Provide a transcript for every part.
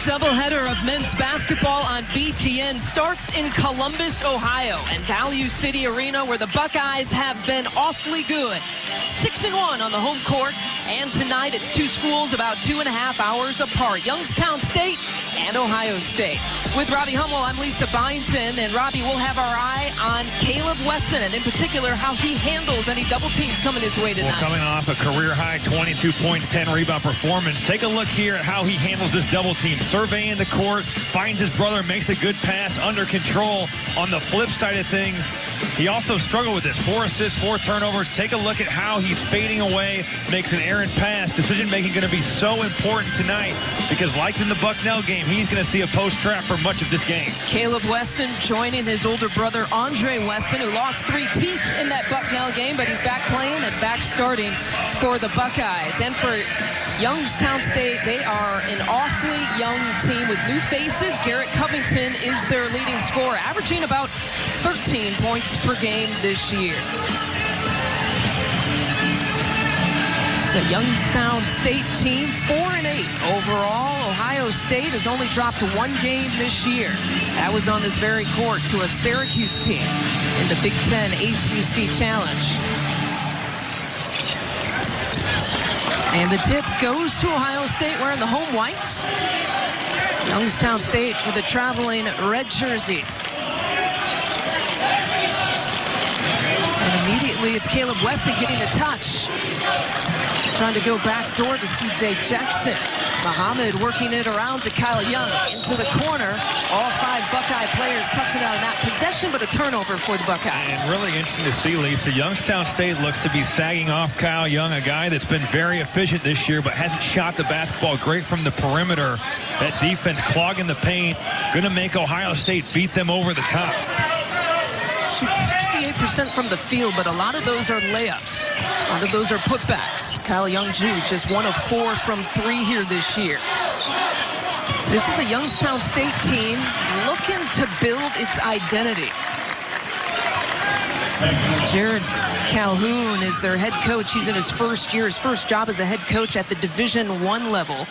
doubleheader of men's basketball on BTN starts in Columbus, Ohio, and Value City Arena, where the Buckeyes have been awfully good. 6-1 on the home court, and tonight it's two schools about 2.5 hours apart, Youngstown State and Ohio State. With Robbie Hummel, I'm Lisa Byington, and Robbie, will have our eye on Caleb Wesson, and in particular how he handles any double teams coming his way tonight. Well, coming off a career-high 22 points, 10 rebound performance, take a look here at how he handles this double team. Surveying the court, finds his brother, makes a good pass, under control. On the flip side of things, he also struggled with this. 4 assists, 4 turnovers. Take a look at how he's fading away, makes an errant pass. Decision-making going to be so important tonight because, like in the Bucknell game, he's going to see a post trap for much of this game. Caleb Wesson joining his older brother, Andre Wesson, who lost 3 teeth in that Bucknell game, but he's back playing and back starting for the Buckeyes. And for Youngstown State, they are an awfully young team with new faces. Garrett Covington is their leading scorer, averaging about 13 points per game this year. It's a Youngstown State team, 4-8 overall. Ohio State has only dropped 1 game this year. That was on this very court to a Syracuse team in the Big Ten ACC Challenge. And the tip goes to Ohio State wearing the home whites. Youngstown State with the traveling red jerseys. And immediately it's Caleb Wesson getting a touch. Trying to go back door to C.J. Jackson. Muhammad working it around to Kyle Young into the corner. All 5 Buckeye players touching out in that possession, but a turnover for the Buckeyes. And really interesting to see, Lisa. Youngstown State looks to be sagging off Kyle Young, a guy that's been very efficient this year, but hasn't shot the basketball great from the perimeter. That defense clogging the paint. Going to make Ohio State beat them over the top. Shoots 68% from the field, but a lot of those are layups. A lot of those are putbacks. Kyle Young just 1 of 4 from 3 here this year. This is a Youngstown State team looking to build its identity. Jared Calhoun is their head coach. He's in his first year, his first job as a head coach at the Division I level.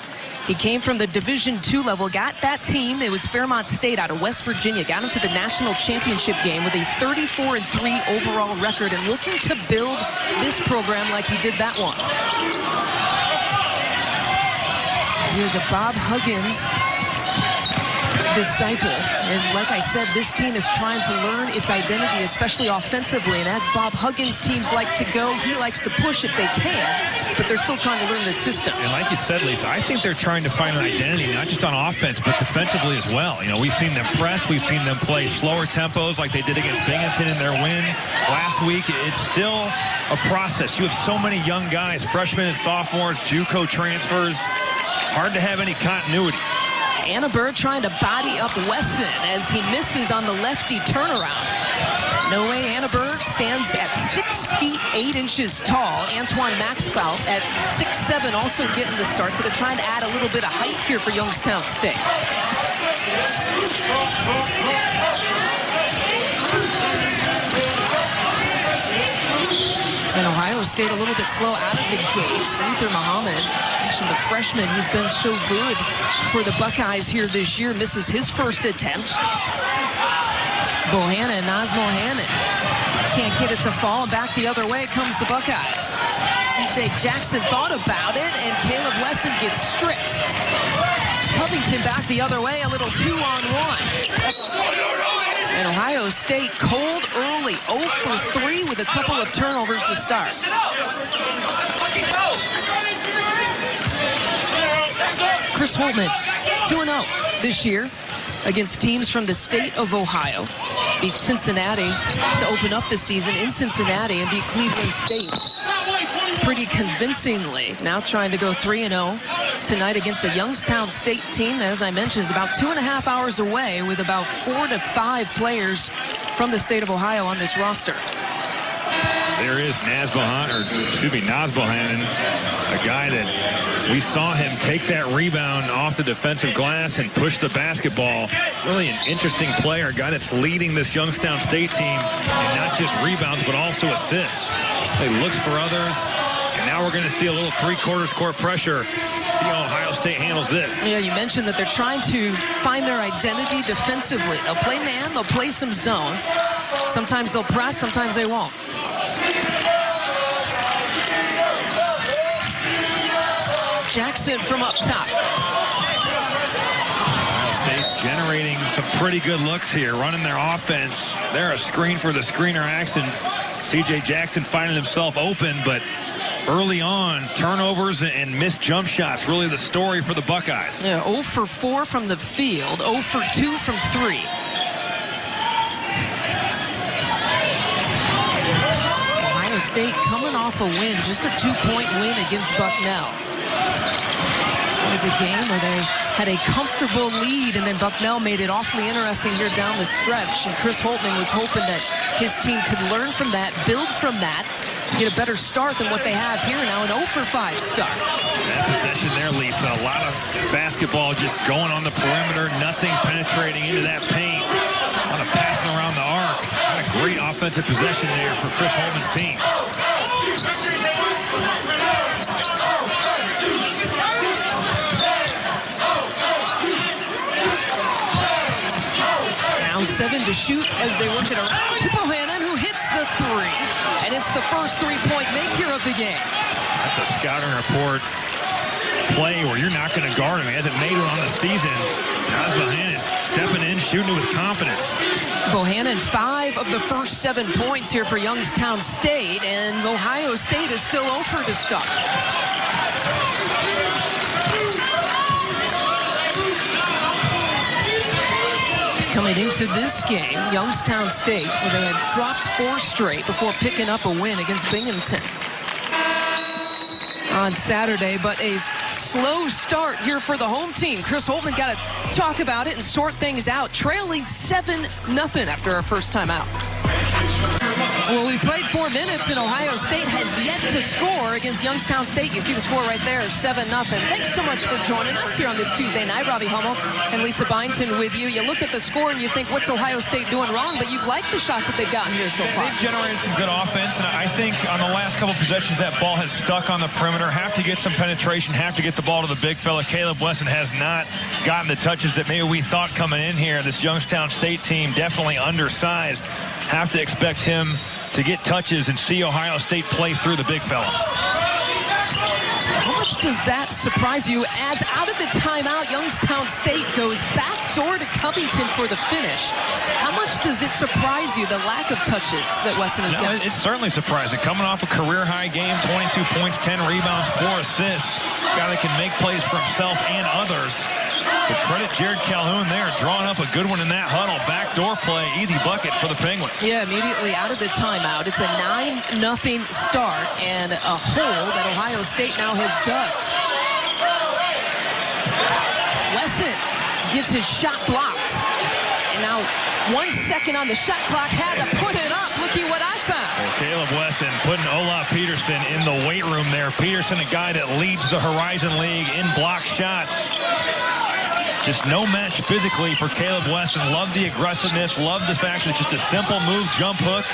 He came from the Division II level, got that team, it was Fairmont State out of West Virginia, got him to the national championship game with a 34-3 overall record, and looking to build this program like he did that one. He is a Bob Huggins disciple, and like I said, this team is trying to learn its identity, especially offensively, and as Bob Huggins teams like to go, he likes to push if they can, but they're still trying to learn the system. And like you said, Lisa, I think they're trying to find an identity, not just on offense, but defensively as well. You know, we've seen them press, we've seen them play slower tempos like they did against Binghamton in their win last week. It's still a process. You have so many young guys, freshmen and sophomores, JUCO transfers, hard to have any continuity. Annenberg trying to body up Wesson as he misses on the lefty turnaround. Noe Annenberg stands at 6 feet 8 inches tall. Antoine Maxwell at 6'7", also getting the start. So they're trying to add a little bit of height here for Youngstown State. And Ohio State a little bit slow out of the gates. Neither Muhammad, mentioned the freshman, he's been so good for the Buckeyes here this year. Misses his first attempt. Bohannon, Nazmo Hannon can't get it to fall, and back the other way comes the Buckeyes. C.J. Jackson thought about it, and Caleb Wesson gets stripped. Covington back the other way, a little 2-on-1. And Ohio State cold early, 0 for 3 with a couple of turnovers to start. Chris Holtman, 2-0 this year against teams from the state of Ohio. Beat Cincinnati to open up the season in Cincinnati and beat Cleveland State pretty convincingly. Now trying to go 3-0 tonight against a Youngstown State team that, as I mentioned, is about 2.5 hours away with about 4 to 5 players from the state of Ohio on this roster. There is Nazbo Hannon, a guy that we saw him take that rebound off the defensive glass and push the basketball. Really an interesting player, a guy that's leading this Youngstown State team, and not just rebounds, but also assists. He looks for others, And now we're going to see a little three-quarters court pressure. See how Ohio State handles this. Yeah, you mentioned that they're trying to find their identity defensively. They'll play man, they'll play some zone. Sometimes they'll press, sometimes they won't. Jackson from up top. Ohio State generating some pretty good looks here, running their offense. They're a screen for the screener action. C.J. Jackson finding himself open, but early on, turnovers and missed jump shots, really the story for the Buckeyes. Yeah, 0 for 4 from the field, 0 for 2 from 3. Ohio State coming off a win, just a 2-point win against Bucknell. It was a game where they had a comfortable lead, and then Bucknell made it awfully interesting here down the stretch. And Chris Holtman was hoping that his team could learn from that, build from that, get a better start than what they have here now, an 0 for 5 start. That possession there, Lisa, a lot of basketball just going on the perimeter, nothing penetrating into that paint. A lot of passing around the arc. What a great offensive possession there for Chris Holtman's team. Now 7 to shoot as they work it around to Bohannon, who hits the 3. And it's the first 3-point make here of the game. That's a scouting report play where you're not going to guard him. He hasn't made one on the season. How's Bohannon stepping in, shooting it with confidence? Bohannon, 5 of the first 7 points here for Youngstown State, and Ohio State is still 0 for to start. Coming into this game, Youngstown State, where they had dropped 4 straight before picking up a win against Binghamton on Saturday, but a slow start here for the home team. Chris Holtman got to talk about it and sort things out, trailing 7-0 after our first time out. Well, we played 4 minutes, and Ohio State has yet to score against Youngstown State. You see the score right there, 7-0. Thanks so much for joining us here on this Tuesday night. Robbie Hummel and Lisa Byington with you. You look at the score and you think, what's Ohio State doing wrong? But you've liked the shots that they've gotten here so far. They've generated some good offense, and I think on the last couple possessions, that ball has stuck on the perimeter. Have to get some penetration, have to get the ball to the big fella. Caleb Wesson has not gotten the touches that maybe we thought coming in here. This Youngstown State team definitely undersized. Have to expect him to get touches and see Ohio State play through the big fella. How much does that surprise you as out of the timeout, Youngstown State goes back door to Covington for the finish? How much does it surprise you, the lack of touches that Wesson has got? It's certainly surprising. Coming off a career-high game, 22 points, 10 rebounds, 4 assists. Guy that can make plays for himself and others. But credit Jared Calhoun there, drawing up a good one in that huddle. Backdoor play, easy bucket for the Penguins. Yeah, immediately out of the timeout. It's a 9-0 start and a hole that Ohio State now has dug. Wesson gets his shot blocked. And now 1 second on the shot clock, had to put it up. Looky what I found. Well, Caleb Wesson putting Olaf Peterson in the weight room there. Peterson, a guy that leads the Horizon League in block shots. Just no match physically for Caleb Wesson. Love the aggressiveness. Love the fact that it's just a simple move, jump hook,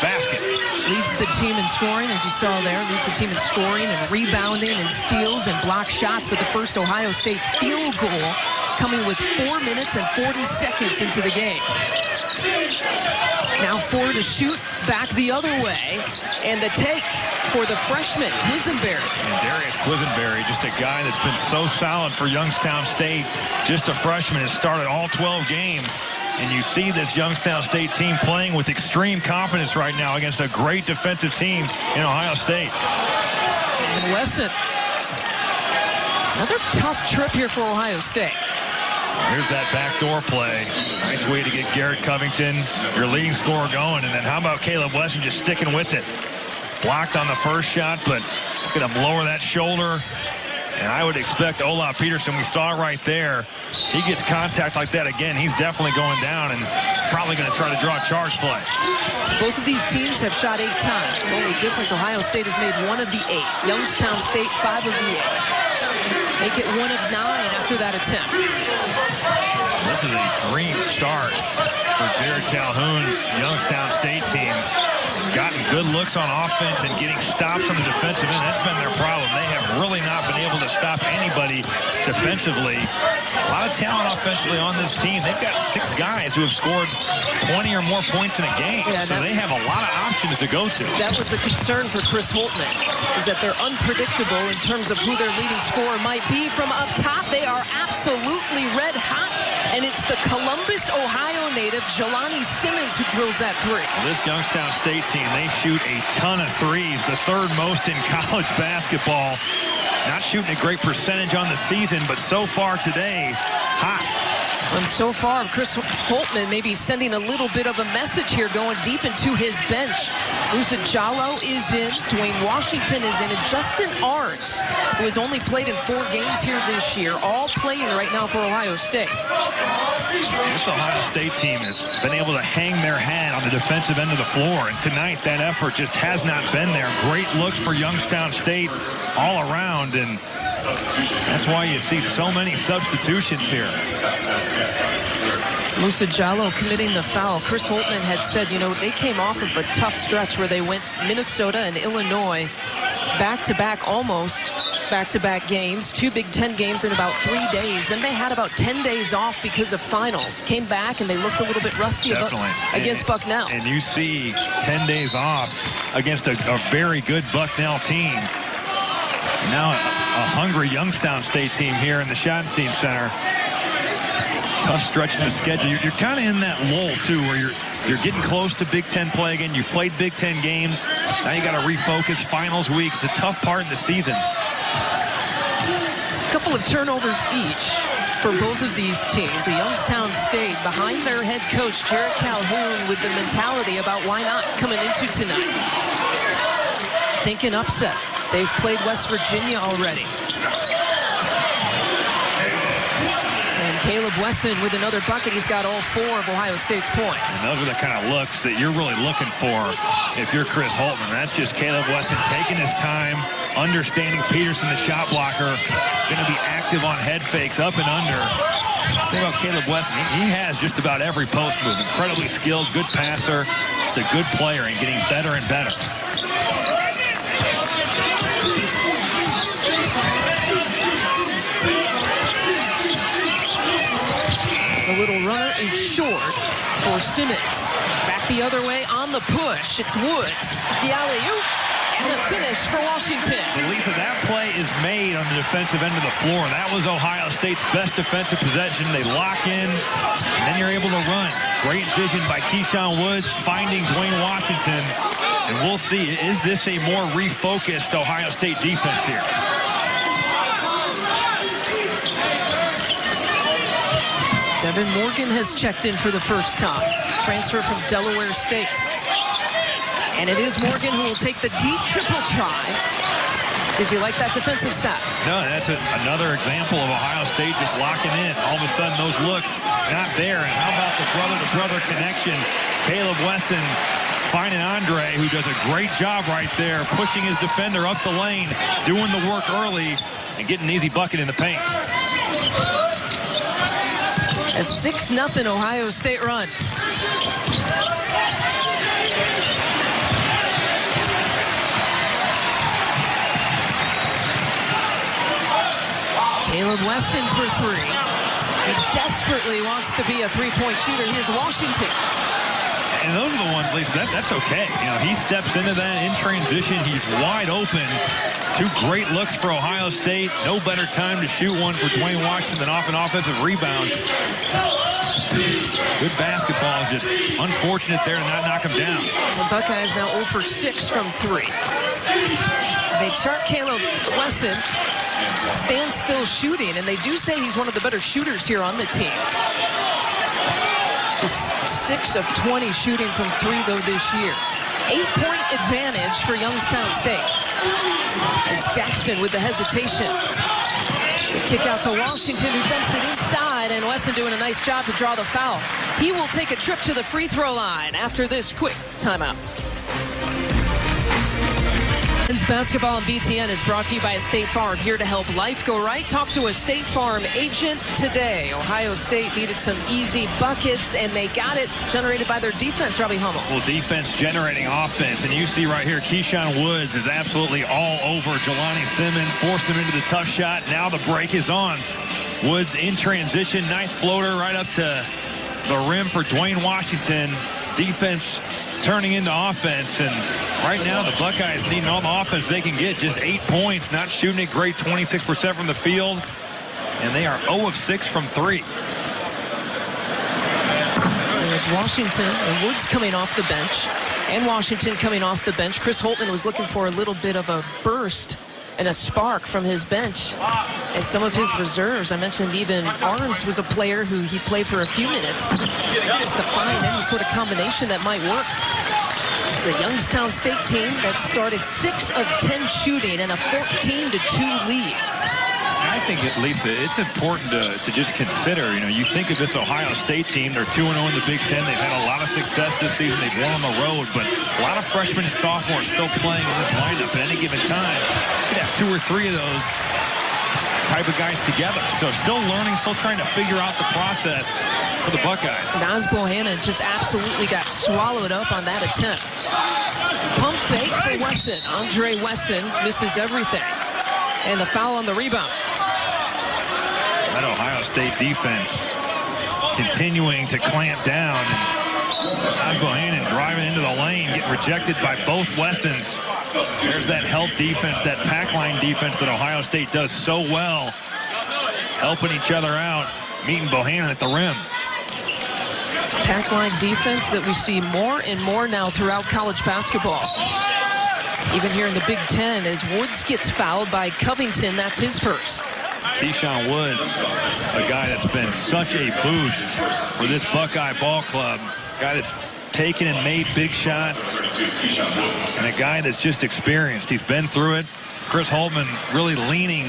basket. Leads the team in scoring, as you saw there. Leads the team in scoring and rebounding and steals and block shots with the first Ohio State field goal coming with 4 minutes and 40 seconds into the game. Now 4 to shoot, back the other way, and the take for the freshman, Quisenberry. And Darius Quisenberry, just a guy that's been so solid for Youngstown State. Just a freshman, has started all 12 games. And you see this Youngstown State team playing with extreme confidence right now against a great defensive team in Ohio State. And Wesson, another tough trip here for Ohio State. Here's that backdoor play. Nice way to get Garrett Covington, your leading scorer, going. And then how about Caleb Wesson just sticking with it? Blocked on the first shot, but look at him lower that shoulder. And I would expect Olaf Peterson, we saw it right there. He gets contact like that again, he's definitely going down and probably going to try to draw a charge play. Both of these teams have shot 8 times. The only difference, Ohio State has made 1 of the 8. Youngstown State, 5 of the 8. Make it 1 of 9 after that attempt. This is a dream start for Jared Calhoun's Youngstown State team. gotten good looks on offense and getting stops on the defensive end. That's been their problem. They have really not been able to stop anybody defensively. A lot of talent offensively on this team. They've got 6 guys who have scored 20 or more points in a game. Yeah, so they have a lot of options to go to. That was a concern for Chris Holtman, is that they're unpredictable in terms of who their leading scorer might be. From up top, they are absolutely red hot. And it's the Columbus, Ohio native, Jelani Simmons, who drills that 3. This Youngstown State team, they shoot a ton of threes, the 3rd most in college basketball. Not shooting a great percentage on the season, but so far today, hot. And so far, Chris Holtman maybe sending a little bit of a message here, going deep into his bench. Musa Jallow is in, Dwayne Washington is in, and Justin Arns, who has only played in 4 games here this year, all playing right now for Ohio State. This Ohio State team has been able to hang their hat on the defensive end of the floor, and tonight that effort just has not been there. Great looks for Youngstown State all around, and that's why you see so many substitutions here. Musa Jallow committing the foul. Chris Holtman had said, you know, they came off of a tough stretch where they went Minnesota and Illinois back-to-back, almost back-to-back games, 2 Big Ten games in about 3 days. Then they had about 10 days off because of finals. Came back and they looked a little bit rusty against Bucknell. And you see 10 days off against a very good Bucknell team. Now a hungry Youngstown State team here in the Schottenstein Center. Tough stretch in the schedule. You're kind of in that lull, too, where you're getting close to Big Ten play again. You've played Big Ten games. Now you got to refocus. Finals week. It's a tough part of the season. A couple of turnovers each for both of these teams. Youngstown State behind their head coach, Jared Calhoun, with the mentality about why not coming into tonight. Thinking upset. They've played West Virginia already. And Caleb Wesson with another bucket. He's got all 4 of Ohio State's points. And those are the kind of looks that you're really looking for if you're Chris Holtman. That's just Caleb Wesson taking his time, understanding Peterson, the shot blocker, going to be active on head fakes, up and under. The thing about Caleb Wesson, he has just about every post move. Incredibly skilled, good passer, just a good player and getting better and better. The little runner is short for Simmons. Back the other way on the push. It's Woods. The alley-oop. And the finish for Washington. But Lisa, that play is made on the defensive end of the floor. That was Ohio State's best defensive possession. They lock in, and then you're able to run. Great vision by Keyshawn Woods finding Dwayne Washington. And we'll see, is this a more refocused Ohio State defense here? Devin Morgan has checked in for the first time. Transfer from Delaware State. And it is Morgan who will take the deep triple try. Did you like that defensive stop? No, that's another example of Ohio State just locking in. All of a sudden, those looks not there. And how about the brother-to-brother connection? Caleb Wesson finding Andre, who does a great job right there, pushing his defender up the lane, doing the work early, and getting an easy bucket in the paint. A 6-0 Ohio State run. Caleb Wesson for 3. He desperately wants to be a 3-point shooter. Here's Washington. And those are the ones, Lisa, that's okay. You know, he steps into that in transition. He's wide open. 2 great looks for Ohio State. No better time to shoot one for Dwayne Washington than off an offensive rebound. Good basketball, just unfortunate there to not knock him down. The Buckeyes now 0 for 6 from 3. They chart Caleb Wesson stand still shooting, and they do say he's one of the better shooters here on the team. Just 6 of 20 shooting from 3, though, this year. 8-point advantage for Youngstown State. As Jackson with the hesitation. The kick out to Washington, who dumps it inside, and Wesson doing a nice job to draw the foul. He will take a trip to the free throw line after this quick timeout. Men's basketball on BTN is brought to you by State Farm, here to help life go right. Talk to a State Farm agent today. Ohio State needed some easy buckets, and they got it generated by their defense, Robbie Hummel. Well, defense generating offense, and you see right here, Keyshawn Woods is absolutely all over Jelani Simmons, forced him into the tough shot. Now the break is on. Woods in transition, nice floater right up to the rim for Dwayne Washington. Defense turning into offense, and right now the Buckeyes needing all the offense they can get. Just 8 points, not shooting it great, 26% from the field, and they are 0 of 6 from 3. With Washington and Woods coming off the bench, and Washington coming off the bench, Chris Holtman was looking for a little bit of a burst and a spark from his bench and some of his reserves. I mentioned even Arns was a player who he played for a few minutes just to find any sort of combination that might work. It's a Youngstown State team that started 6 of 10 shooting and a 14-2 lead. I think, Lisa, it's important to just consider, you think of this Ohio State team, they're 2-0 in the Big Ten. They've had a lot of success this season. They've won on the road, but a lot of freshmen and sophomores still playing in this lineup at any given time. You could have 2 or 3 of those type of guys together. So still learning, still trying to figure out the process for the Buckeyes. Naz Bohannon just absolutely got swallowed up on that attempt. Pump fake for Wesson. Andre Wesson misses everything. And the foul on the rebound. That Ohio State defense continuing to clamp down. And Bohannon driving into the lane, getting rejected by both Wessons. There's that help defense, that pack line defense that Ohio State does so well. Helping each other out, meeting Bohannon at the rim. Pack line defense that we see more and more now throughout college basketball. Even here in the Big Ten, as Woods gets fouled by Covington, that's his first. Keyshawn Woods, a guy that's been such a boost for this Buckeye ball club. A guy that's taken and made big shots, and a guy that's just experienced. He's been through it. Chris Holtman really leaning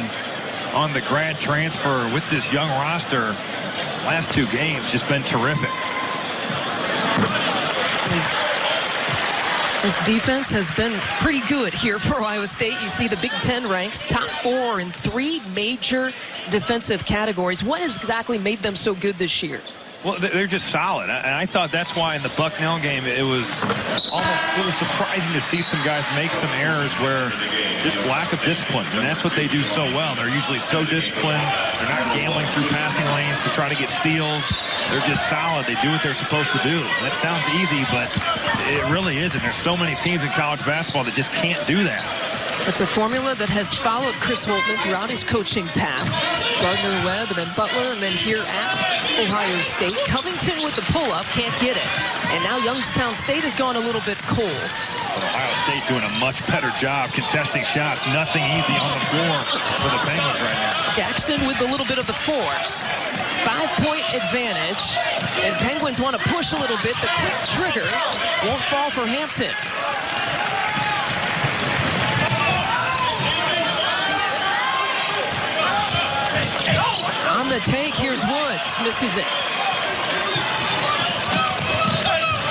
on the grad transfer with this young roster. Last 2 games just been terrific. This defense has been pretty good here for Ohio State. You see the Big Ten ranks top 4 in 3 major defensive categories. What has exactly made them so good this year? Well, they're just solid. And I thought that's why in the Bucknell game it was surprising to see some guys make some errors where just lack of discipline. And that's what they do so well. They're usually so disciplined. They're not gambling through passing lanes to try to get steals. They're just solid. They do what they're supposed to do. That sounds easy, but it really isn't. There's so many teams in college basketball that just can't do that. It's a formula that has followed Chris Holtman throughout his coaching path. Gardner-Webb, and then Butler, and then here at Ohio State. Covington with the pull-up, can't get it. And now Youngstown State has gone a little bit cold. But Ohio State doing a much better job contesting shots. Nothing easy on the floor for the Penguins right now. Jackson with a little bit of the force. 5-point advantage. And Penguins want to push a little bit. The quick trigger won't fall for Hampton. On the take, here's Woods, misses it.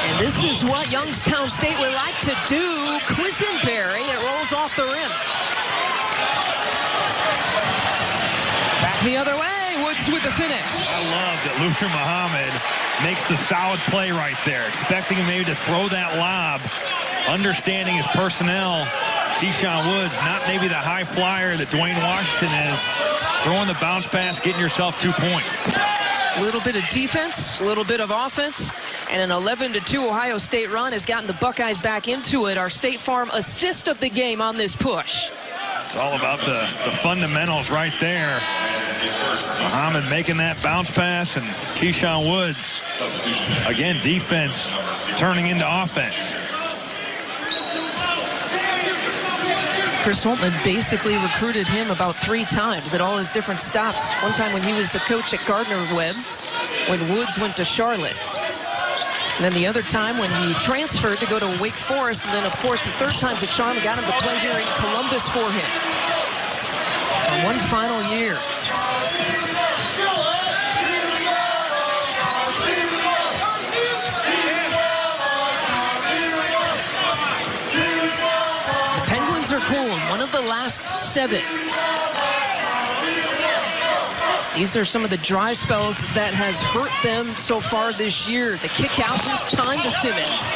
And this is what Youngstown State would like to do. Quisenberry, it rolls off the rim. Back the other way, Woods with the finish. I love that Luther Muhammad makes the solid play right there, expecting him maybe to throw that lob, understanding his personnel. Keyshawn Woods, not maybe the high flyer that Dwayne Washington is. Throwing the bounce pass, getting yourself 2 points. A little bit of defense, a little bit of offense, and an 11-2 Ohio State run has gotten the Buckeyes back into it. Our State Farm assist of the game on this push. It's all about the fundamentals right there. Muhammad making that bounce pass, and Keyshawn Woods, again, defense turning into offense. Chris Holtman basically recruited him about 3 times at all his different stops. One time when he was a coach at Gardner-Webb, when Woods went to Charlotte. And then the other time when he transferred to go to Wake Forest. And then, of course, the 3rd time's a charm. Got him to play here in Columbus for him. For 1 final year. Are Coon, one of the last 7. These are some of the dry spells that has hurt them so far this year. The kick out this time to Simmons.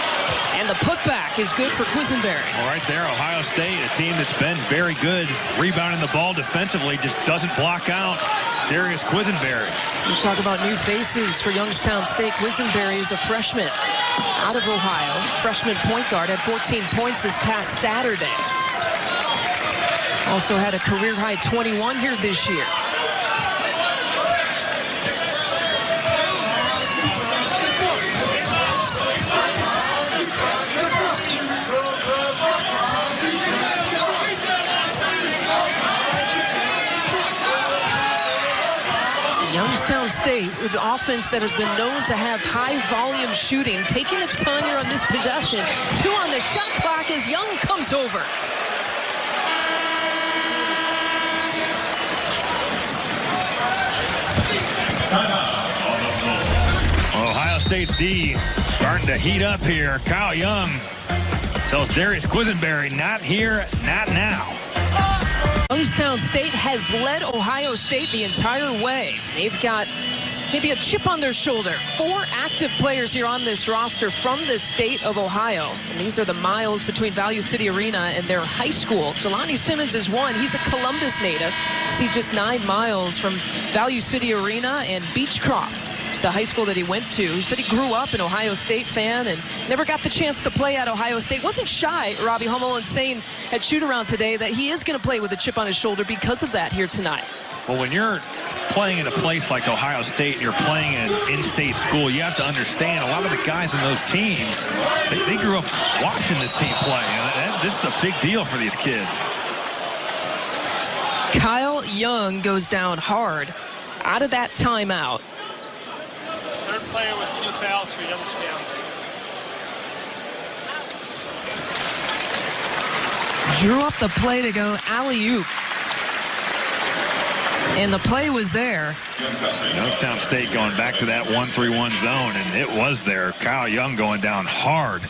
And the putback is good for Quisenberry. Well, right there, Ohio State, a team that's been very good rebounding the ball defensively, just doesn't block out Darius Quisenberry. We talk about new faces for Youngstown State. Quisenberry is a freshman out of Ohio. Freshman point guard, had 14 points this past Saturday. Also had a career-high 21 here this year. Youngstown State, with an offense that has been known to have high-volume shooting, taking its time here on this possession. 2 on the shot clock as Young comes over. Ohio State's D starting to heat up here. Kyle Young tells Darius Quisenberry, not here, not now. Youngstown State has led Ohio State the entire way. They've got maybe a chip on their shoulder. 4 active players here on this roster from the state of Ohio. And these are the miles between Value City Arena and their high school. Jelani Simmons is one. He's a Columbus native. See, just 9 miles from Value City Arena and Beechcroft, the high school that he went to. He said he grew up an Ohio State fan and never got the chance to play at Ohio State. Wasn't shy, Robbie Hummel, and saying at shoot-around today that he is going to play with a chip on his shoulder because of that here tonight. Well, when you're playing in a place like Ohio State and you're playing in an in-state school, you have to understand a lot of the guys in those teams, they grew up watching this team play. This is a big deal for these kids. Kyle Young goes down hard out of that timeout. Third player with 2 fouls for Youngstown. Drew up the play to go alley-oop. And the play was there. Youngstown State going back to that 1-3-1 zone, and it was there. Kyle Young going down hard.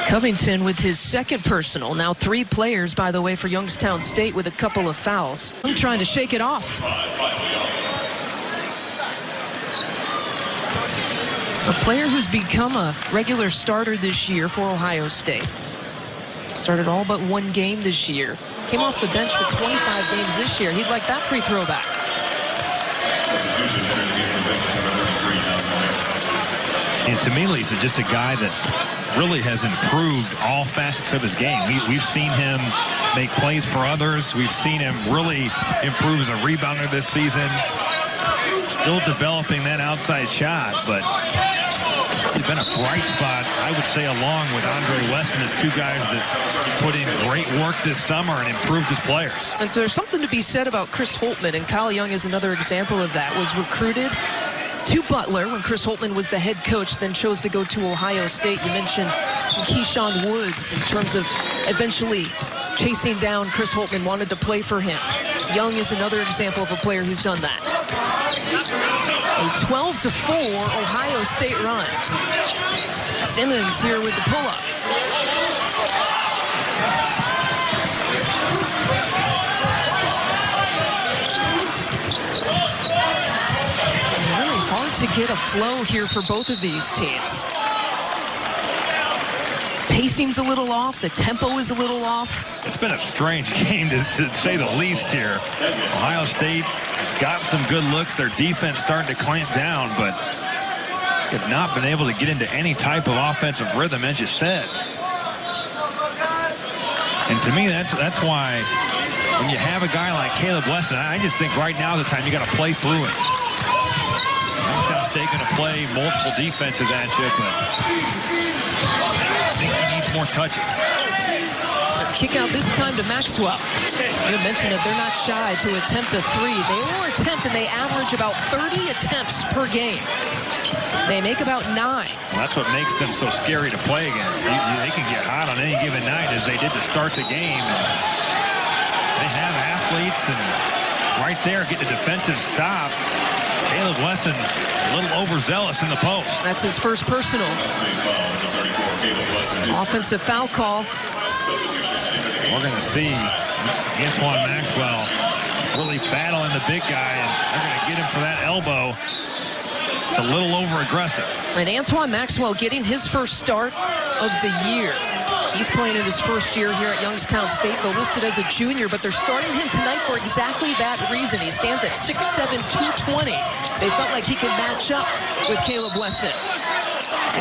Covington with his second personal. Now 3 players, by the way, for Youngstown State with a couple of fouls. I'm trying to shake it off. A player who's become a regular starter this year for Ohio State. Started all but 1 game this year. Came off the bench for 25 games this year. He'd like that free throw back. And to me, Lisa, just a guy that really has improved all facets of his game. We've seen him make plays for others. We've seen him really improve as a rebounder this season. Still developing that outside shot, but he's been a bright spot, I would say, along with Andre Weston, as 2 guys that put in great work this summer and improved as players. And so there's something to be said about Chris Holtman, and Kyle Young is another example of that. Was recruited to Butler when Chris Holtman was the head coach, then chose to go to Ohio State. You mentioned Keyshawn Woods in terms of eventually chasing down Chris Holtman, wanted to play for him. Young is another example of a player who's done that. A 12-4 Ohio State run. Simmons here with the pull-up. Really hard to get a flow here for both of these teams. Pacing's a little off. The tempo is a little off. It's been a strange game, to say the least here. Ohio State has got some good looks. Their defense starting to clamp down, but have not been able to get into any type of offensive rhythm, as you said. And to me, that's why when you have a guy like Caleb Weston, I just think right now is the time you got to play through it. Youngstown State going to play multiple defenses at you, but I think he needs more touches. Kick out this time to Maxwell. You mentioned that they're not shy to attempt the 3. They will attempt, and they average about 30 attempts per game. They make about 9. Well, that's what makes them so scary to play against. They can get hot on any given night, as they did to start the game. They have athletes, and right there, getting a defensive stop. Caleb Wesson a little overzealous in the post. That's his first personal. Offensive foul call. We're going to see Antoine Maxwell really battling the big guy, and they're going to get him for that elbow. It's a little over-aggressive. And Antoine Maxwell getting his first start of the year. He's playing in his first year here at Youngstown State, though listed as a junior, but they're starting him tonight for exactly that reason. He stands at 6'7", 220. They felt like he could match up with Caleb Wesson.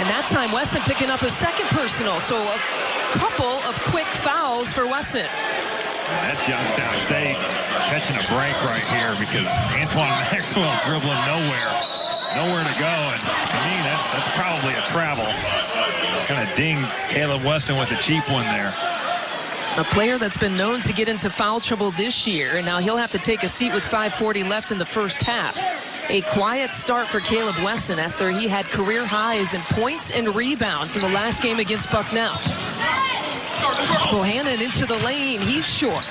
And that time, Wesson picking up his second personal, so a couple of quick fouls for Wesson. That's Youngstown State catching a break right here because Antoine Maxwell dribbling nowhere to go, and to me that's probably a travel. Kind of dinged Caleb Wesson with a cheap one there. A player that's been known to get into foul trouble this year, and now he'll have to take a seat with 5:40 left in the first half. A quiet start for Caleb Wesson as he had career highs in points and rebounds in the last game against Bucknell. Bohannon into the lane, he's short.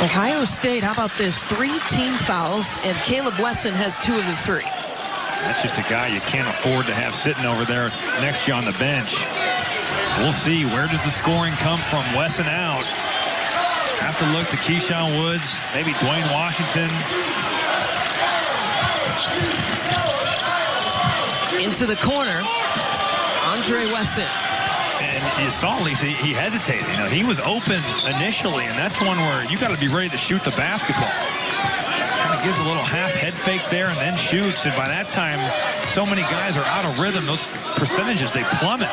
Ohio State, how about this? 3 team fouls, and Caleb Wesson has 2 of the 3. That's just a guy you can't afford to have sitting over there next to you on the bench. We'll see. Where does the scoring come from? Wesson out. Have to look to Keyshawn Woods, maybe Dwayne Washington. Into the corner, Andre Wesson. And you saw, Lisa, he hesitated. You know, he was open initially, and that's one where you got to be ready to shoot the basketball. Kind of gives a little half head fake there and then shoots. And by that time, so many guys are out of rhythm. Those percentages, they plummet.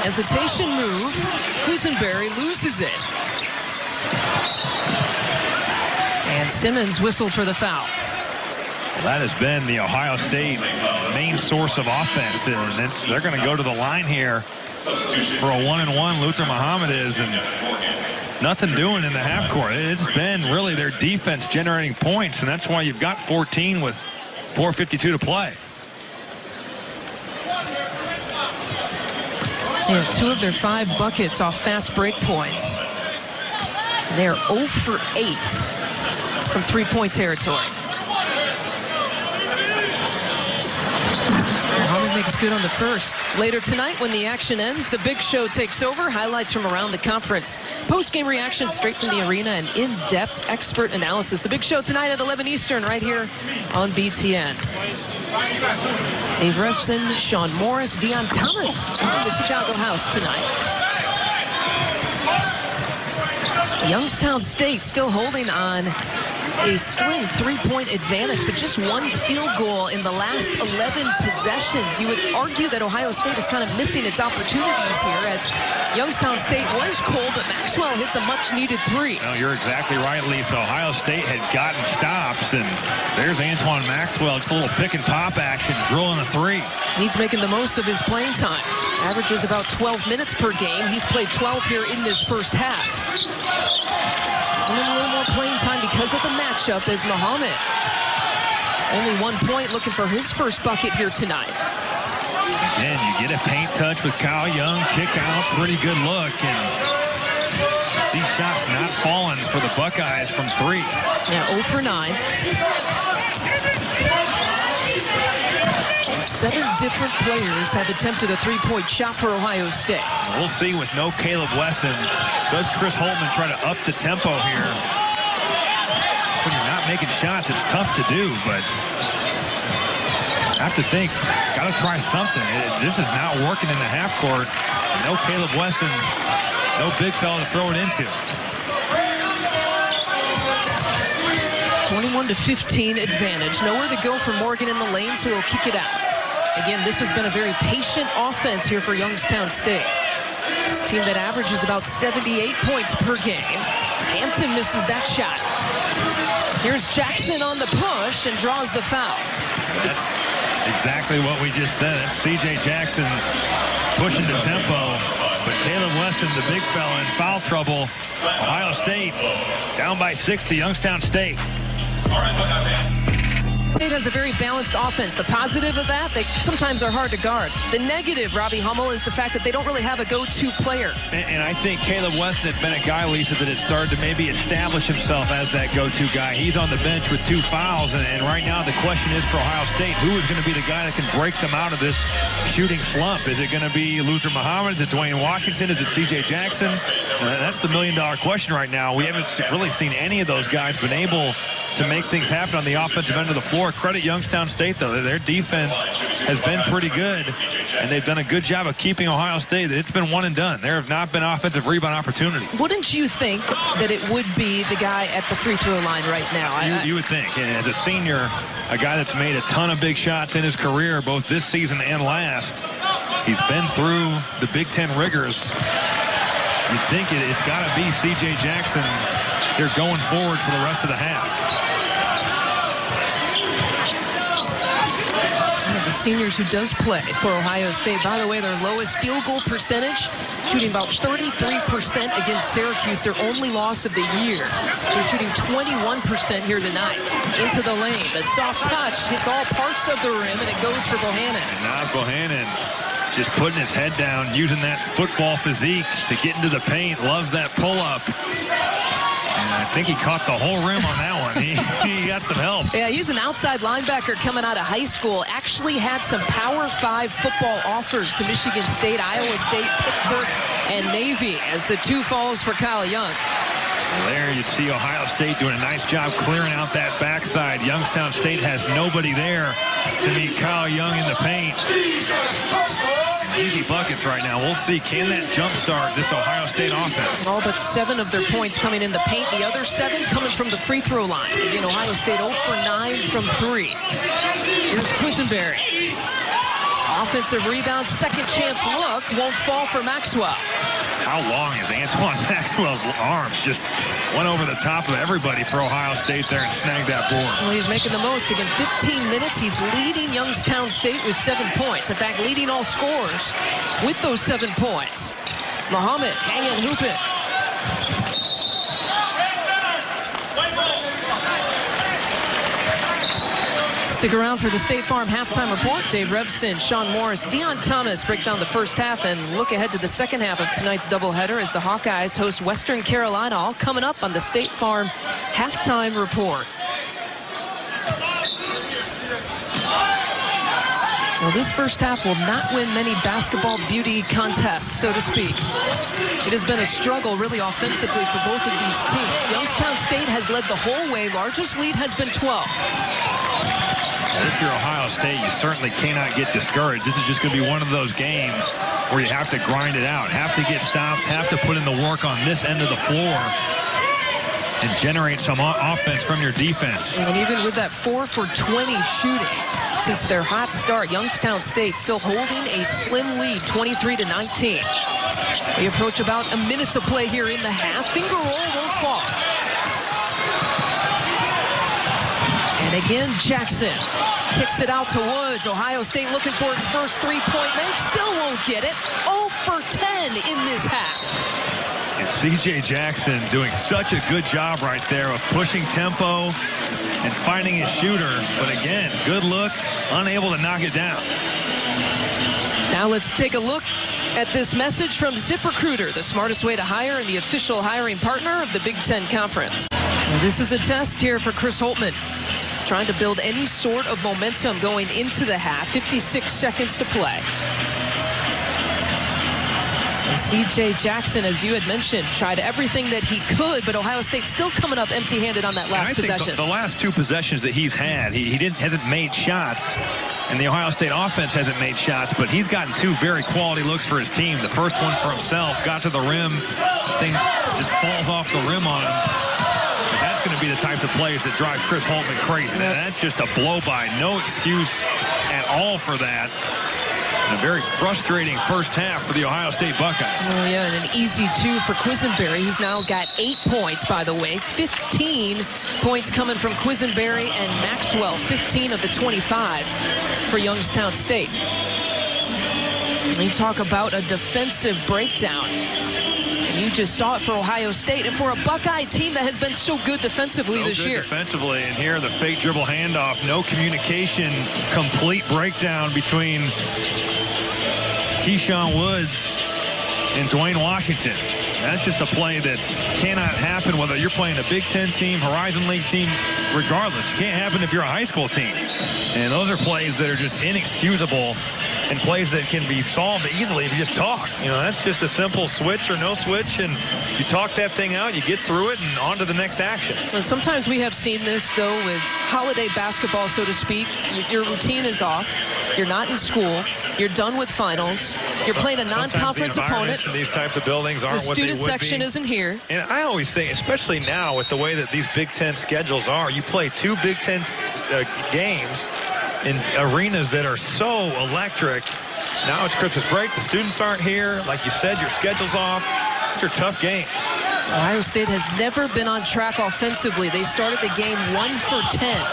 Hesitation move. Quisenberry loses it. And Simmons whistled for the foul. That has been the Ohio State main source of offense, and they're going to go to the line here for a 1-and-1. Luther Muhammad is, and nothing doing in the half court. It's been really their defense generating points, and that's why you've got 14 with 4:52 to play. Yeah, 2 of their 5 buckets off fast break points. They're 0 for 8 from three-point territory. Muhammad makes good on the first. Later tonight, when the action ends, the big show takes over. Highlights from around the conference. Post-game reaction straight from the arena and in-depth expert analysis. The big show tonight at 11 Eastern right here on BTN. Dave Repson, Sean Morris, Deion Thomas in the Chicago house tonight. Youngstown State still holding on a slim 3-point advantage, but just 1 field goal in the last 11 possessions. You would argue that Ohio State is kind of missing its opportunities here, as Youngstown State was cold, but Maxwell hits a much-needed 3. No, you're exactly right, Lisa. Ohio State had gotten stops, and there's Antoine Maxwell. It's a little pick-and-pop action, drilling a 3. He's making the most of his playing time. Averages about 12 minutes per game. He's played 12 here in this first half. And then a little more playing time because of the matchup as Muhammad. Only 1 point, looking for his first bucket here tonight. Again, you get a paint touch with Kyle Young, kick out, pretty good look, and just these shots not falling for the Buckeyes from 3. Yeah, 0 for 9. 7 different players have attempted a 3-point shot for Ohio State. We'll see with no Caleb Wesson. Does Chris Holtman try to up the tempo here? When you're not making shots, it's tough to do, but I have to think, got to try something. This is not working in the half court. No Caleb Wesson, no big fella to throw it into. 21-15 advantage. Nowhere to go for Morgan in the lane, so he'll kick it out. Again, this has been a very patient offense here for Youngstown State. A team that averages about 78 points per game. Hampton misses that shot. Here's Jackson on the push and draws the foul. That's exactly what we just said. That's C.J. Jackson pushing the tempo. But Caleb Wesson, the big fella, in foul trouble. Ohio State down by 6 to Youngstown State. All right, State has a very balanced offense. The positive of that, they sometimes are hard to guard. The negative, Robbie Hummel, is the fact that they don't really have a go-to player. And I think Caleb Weston had been a guy, Lisa, that had started to maybe establish himself as that go-to guy. He's on the bench with 2 fouls, and right now the question is for Ohio State, who is going to be the guy that can break them out of this shooting slump? Is it going to be Luther Muhammad? Is it Dwayne Washington? Is it C.J. Jackson? That's the million-dollar question right now. We haven't really seen any of those guys been able to make things happen on the offensive end of the floor. Credit Youngstown State, though. Their defense has been pretty good, and they've done a good job of keeping Ohio State. It's been one and done. There have not been offensive rebound opportunities. Wouldn't you think that it would be the guy at the free throw line right now? You would think. And as a senior, a guy that's made a ton of big shots in his career, both this season and last, he's been through the Big Ten rigors. You'd think it's got to be C.J. Jackson here going forward for the rest of the half. The seniors who does play for Ohio State. By the way, their lowest field goal percentage, shooting about 33% against Syracuse, their only loss of the year. They're shooting 21% here tonight. Into the lane. The soft touch hits all parts of the rim, and it goes for Bohannon. And Naz Bohannon just putting his head down, using that football physique to get into the paint. Loves that pull-up. And I think he caught the whole rim on that one. He got some help. Yeah, he's an outside linebacker coming out of high school. Actually had some Power 5 football offers to Michigan State, Iowa State, Pittsburgh, and Navy as the 2 falls for Kyle Young. Well, there you'd see Ohio State doing a nice job clearing out that backside. Youngstown State has nobody there to meet Kyle Young in the paint. Easy buckets right now. We'll see. Can that jumpstart this Ohio State offense? All but 7 of their points coming in the paint. The other 7 coming from the free throw line. Again, Ohio State 0 for 9 from 3. Here's Quisenberry. Offensive rebound, second chance look. Won't fall for Maxwell. How long is Antoine Maxwell's arms? Just went over the top of everybody for Ohio State there and snagged that board. Well, he's making the most. Again, 15 minutes. He's leading Youngstown State with 7 points. In fact, leading all scorers with those 7 points. Muhammad hanging, hooping. Stick around for the State Farm halftime report. Dave Revson, Sean Morris, Deion Thomas break down the first half and look ahead to the second half of tonight's doubleheader as the Hawkeyes host Western Carolina, all coming up on the State Farm halftime report. Well, this first half will not win many basketball beauty contests, so to speak. It has been a struggle, really, offensively for both of these teams. Youngstown State has led the whole way. Largest lead has been 12. If you're Ohio State, you certainly cannot get discouraged. This is just going to be one of those games where you have to grind it out, have to get stops, have to put in the work on this end of the floor and generate some offense from your defense. And even with that 4 for 20 shooting, since their hot start, Youngstown State still holding a slim lead, 23-19. We approach about a minute to play here in the half. Finger roll won't fall. And again, Jackson kicks it out to Woods. Ohio State looking for its first three-point make. Still won't get it. 0 for 10 in this half. And C.J. Jackson doing such a good job right there of pushing tempo and finding his shooter. But again, good look, unable to knock it down. Now let's take a look at this message from ZipRecruiter, the smartest way to hire and the official hiring partner of the Big Ten Conference. And this is a test here for Chris Holtmann, trying to build any sort of momentum going into the half. 56 seconds to play. C.J. Jackson, as you had mentioned, tried everything that he could, but Ohio State still coming up empty-handed on that last possession. The last 2 possessions that he's had, he hasn't made shots, and the Ohio State offense hasn't made shots, but he's gotten 2 very quality looks for his team. The first one for himself, got to the rim, thing just falls off the rim on him. But that's going to be the types of plays that drive Chris Holtmann crazy. Now, that's just a blow-by, no excuse at all for that. And a very frustrating first half for the Ohio State Buckeyes. Oh, yeah, and an easy 2 for Quisenberry, who's now got 8 points, by the way. 15 points coming from Quisenberry and Maxwell, 15 of the 25 for Youngstown State. We talk about a defensive breakdown. You just saw it for Ohio State and for a Buckeye team that has been so good defensively this year. Defensively, and here the fake dribble handoff, no communication, complete breakdown between Keyshawn Woods and Dwayne Washington. That's just a play that cannot happen whether you're playing a Big Ten team, Horizon League team, regardless. It can't happen if you're a high school team. And those are plays that are just inexcusable and plays that can be solved easily if you just talk. You know, that's just a simple switch or no switch, and you talk that thing out, you get through it, and on to the next action. Well, sometimes we have seen this, though, with holiday basketball, so to speak. Your routine is off. You're not in school. You're done with finals. You're playing a non-conference opponent. In these types of buildings aren't what they would be. The student section isn't here. And I always think, especially now with the way that these Big Ten schedules are, you play 2 Big Ten games in arenas that are so electric. Now it's Christmas break. The students aren't here. Like you said, your schedule's off. These are tough games. Ohio State has never been on track offensively. They started the game 1 for 10.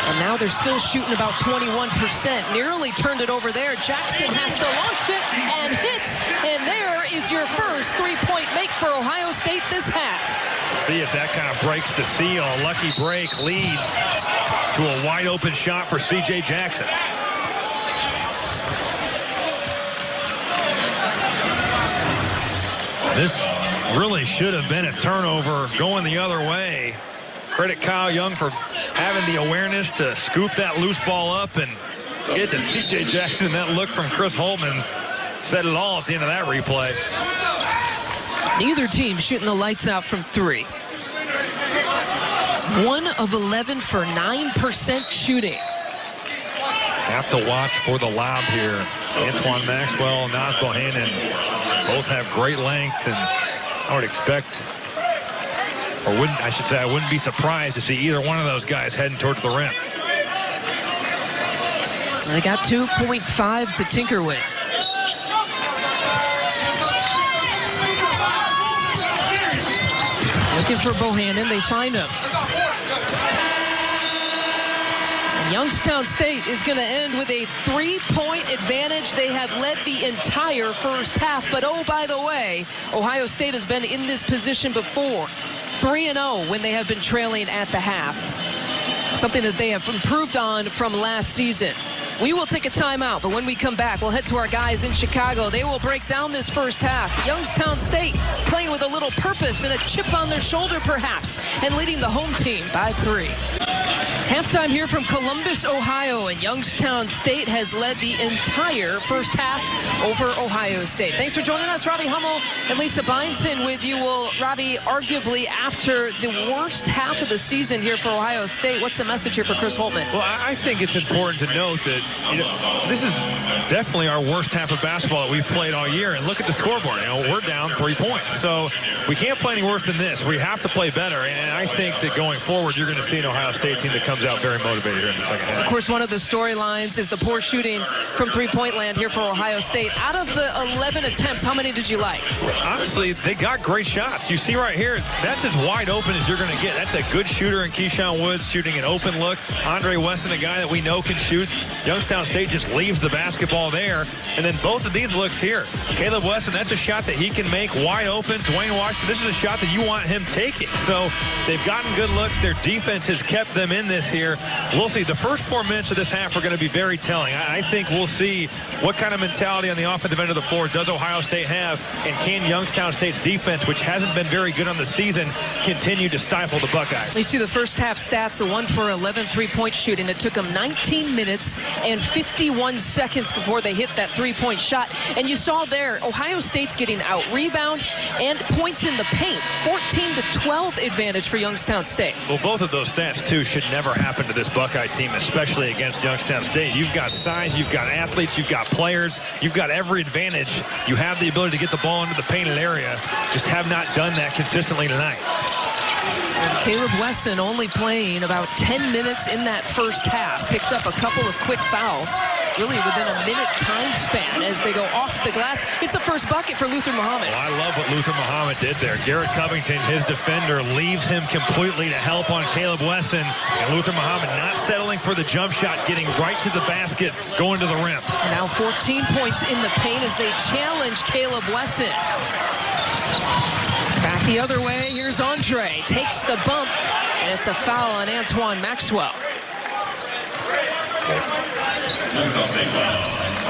And now they're still shooting about 21%. Nearly turned it over there. Jackson has to launch it and hits. And there is your first three-point make for Ohio State this half. See if that kind of breaks the seal. A lucky break leads to a wide open shot for C.J. Jackson. This really should have been a turnover going the other way. Credit Kyle Young for having the awareness to scoop that loose ball up and get to C.J. Jackson. That look from Chris Holtman said it all at the end of that replay. Neither team shooting the lights out from 3. 1 of 11 for 9% shooting. Have to watch for the lob here. Antoine Maxwell and Nas Bohannon both have great length, and I would expect, or wouldn't, I should say, I wouldn't be surprised to see either one of those guys heading towards the rim. They got 2.5 to tinker with. Looking for Bohannon, they find him. And Youngstown State is going to end with a 3-point advantage. They have led the entire first half, but oh, by the way, Ohio State has been in this position before. 3-0 when they have been trailing at the half. Something that they have improved on from last season. We will take a timeout, but when we come back, we'll head to our guys in Chicago. They will break down this first half. Youngstown State playing with a little purpose and a chip on their shoulder, perhaps, and leading the home team by 3. Halftime here from Columbus, Ohio, and Youngstown State has led the entire first half over Ohio State. Thanks for joining us. Robbie Hummel and Lisa Byington with you. Well, Robbie, arguably after the worst half of the season here for Ohio State, what's the message here for Chris Holtman? Well, I think it's important to note that this is definitely our worst half of basketball that we've played all year. And look at the scoreboard. We're down 3 points. So we can't play any worse than this. We have to play better. And I think that going forward, you're going to see an Ohio State team that comes out very motivated here in the second half. Of course, one of the storylines is the poor shooting from three-point land here for Ohio State. Out of the 11 attempts, how many did you like? Honestly, they got great shots. You see right here, that's as wide open as you're going to get. That's a good shooter in Keyshawn Woods shooting an open look. Andre Wesson, a guy that we know can shoot. Youngstown State just leaves the basketball there. And then both of these looks here. Caleb Wesson, that's a shot that he can make wide open. Dwayne Washington, this is a shot that you want him taking. So they've gotten good looks. Their defense has kept them in this here. We'll see. The first 4 minutes of this half are going to be very telling. I think we'll see what kind of mentality on the offensive end of the floor does Ohio State have, and can Youngstown State's defense, which hasn't been very good on the season, continue to stifle the Buckeyes. You see the first half stats, the 1 for 11 three-point shooting. It took them 19 minutes and 51 seconds before they hit that three-point shot. And you saw there, Ohio State's getting out rebound and points in the paint. 14-12 advantage for Youngstown State. Well, both of those stats, too, should never happen to this Buckeye team, especially against Youngstown State. You've got size, you've got athletes, you've got players, you've got every advantage. You have the ability to get the ball into the painted area. Just have not done that consistently tonight. And Caleb Wesson only playing about 10 minutes in that first half. Picked up a couple of quick fouls, really within a minute time span as they go off the glass. It's the first bucket for Luther Muhammad. Well, I love what Luther Muhammad did there. Garrett Covington, his defender, leaves him completely to help on Caleb Wesson. And Luther Muhammad not settling for the jump shot, getting right to the basket, going to the rim. Now 14 points in the paint as they challenge Caleb Wesson. Back the other way, here's Andre. Takes the bump, and it's a foul on Antoine Maxwell.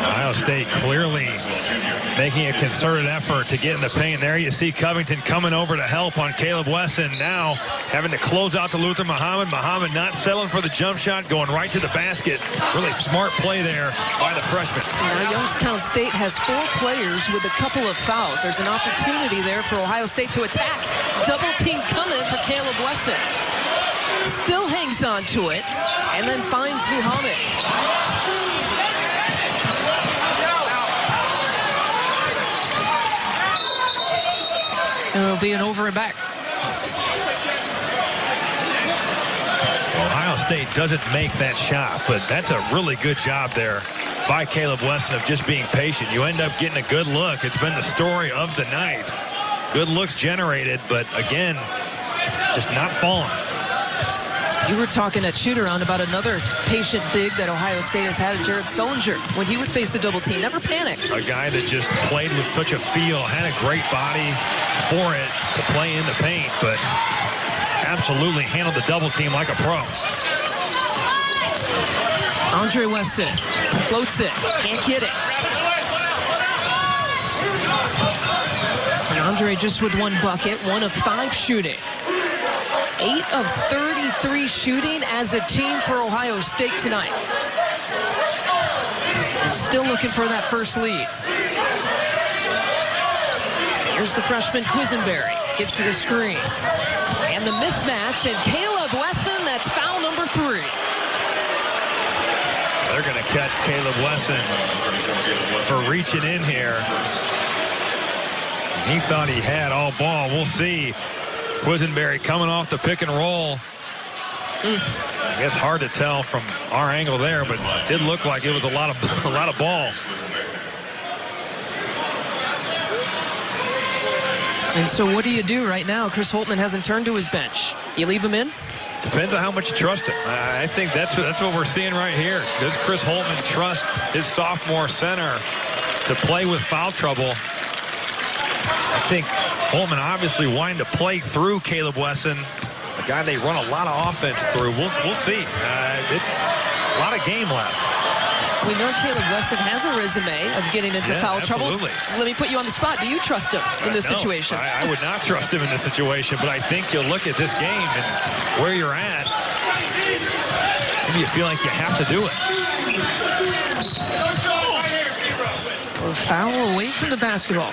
Ohio State clearly making a concerted effort to get in the paint. There you see Covington coming over to help on Caleb Wesson. Now having to close out to Luther Muhammad. Muhammad not settling for the jump shot, going right to the basket. Really smart play there by the freshman. Now Youngstown State has 4 players with a couple of fouls. There's an opportunity there for Ohio State to attack. Double team coming for Caleb Wesson. Still hangs on to it and then finds Muhammad. It'll be an over and back. Ohio State doesn't make that shot, but that's a really good job there by Caleb Wesson of just being patient. You end up getting a good look. It's been the story of the night. Good looks generated, but again, just not falling. You were talking at shoot-around about another patient big that Ohio State has had, Jared Sullinger, when he would face the double team. Never panicked. A guy that just played with such a feel, had a great body for it to play in the paint, but absolutely handled the double team like a pro. Andre Wesson floats it, can't get it. And Andre just with 1 bucket, 1 of 5 shooting. 8 of 33 shooting as a team for Ohio State tonight. And still looking for that first lead. Here's the freshman Quisenberry. Gets to the screen. And the mismatch, and Caleb Wesson, that's foul number 3. They're going to catch Caleb Wesson for reaching in here. He thought he had all ball. We'll see. Quisenberry coming off the pick and roll. I guess hard to tell from our angle there, but it did look like it was a lot of ball. And so what do you do right now? Chris Holtman hasn't turned to his bench. You leave him in? Depends on how much you trust him. I think that's what we're seeing right here. Does Chris Holtman trust his sophomore center to play with foul trouble? I think Holtman obviously wanting to play through Caleb Wesson, a guy they run a lot of offense through. We'll see. It's a lot of game left. We know Caleb Wesson has a resume of getting into foul trouble. Let me put you on the spot. Do you trust him in this situation? I would not trust him in this situation, but I think you'll look at this game and where you're at. Maybe you feel like you have to do it. A foul away from the basketball.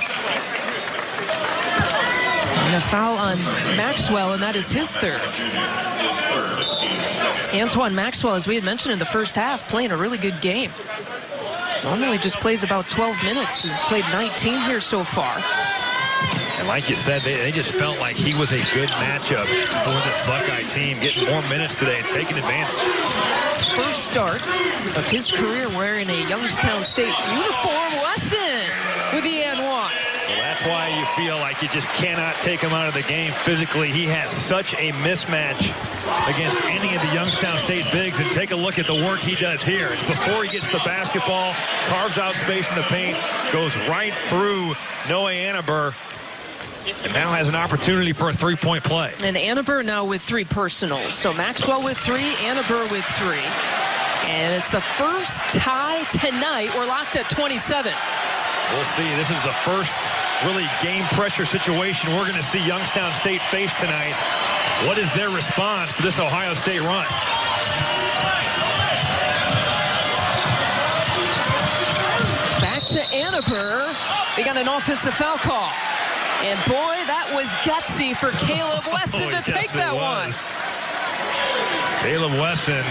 And a foul on Maxwell, and that is his 3rd. Antoine Maxwell, as we had mentioned in the first half, playing a really good game. Normally just plays about 12 minutes. He's played 19 here so far. And like you said, they just felt like he was a good matchup for this Buckeye team, getting more minutes today and taking advantage. First start of his career wearing a Youngstown State uniform. Wesson with the and 1. Well, that's why you feel like you just cannot take him out of the game physically. He has such a mismatch against any of the Youngstown State bigs. And take a look at the work he does here. It's before he gets the basketball, carves out space in the paint, goes right through Noah Annenberg, and now has an opportunity for a 3-point play. And Annenberg now with 3 personals. So Maxwell with 3, Annenberg with 3. And it's the first tie tonight. We're locked at 27. We'll see. This is the first really game pressure situation we're going to see Youngstown State face tonight. What is their response to this Ohio State run? Back to Annenberg. They got an offensive foul call. And boy, that was gutsy for Caleb Wesson to take that one. Caleb Wesson,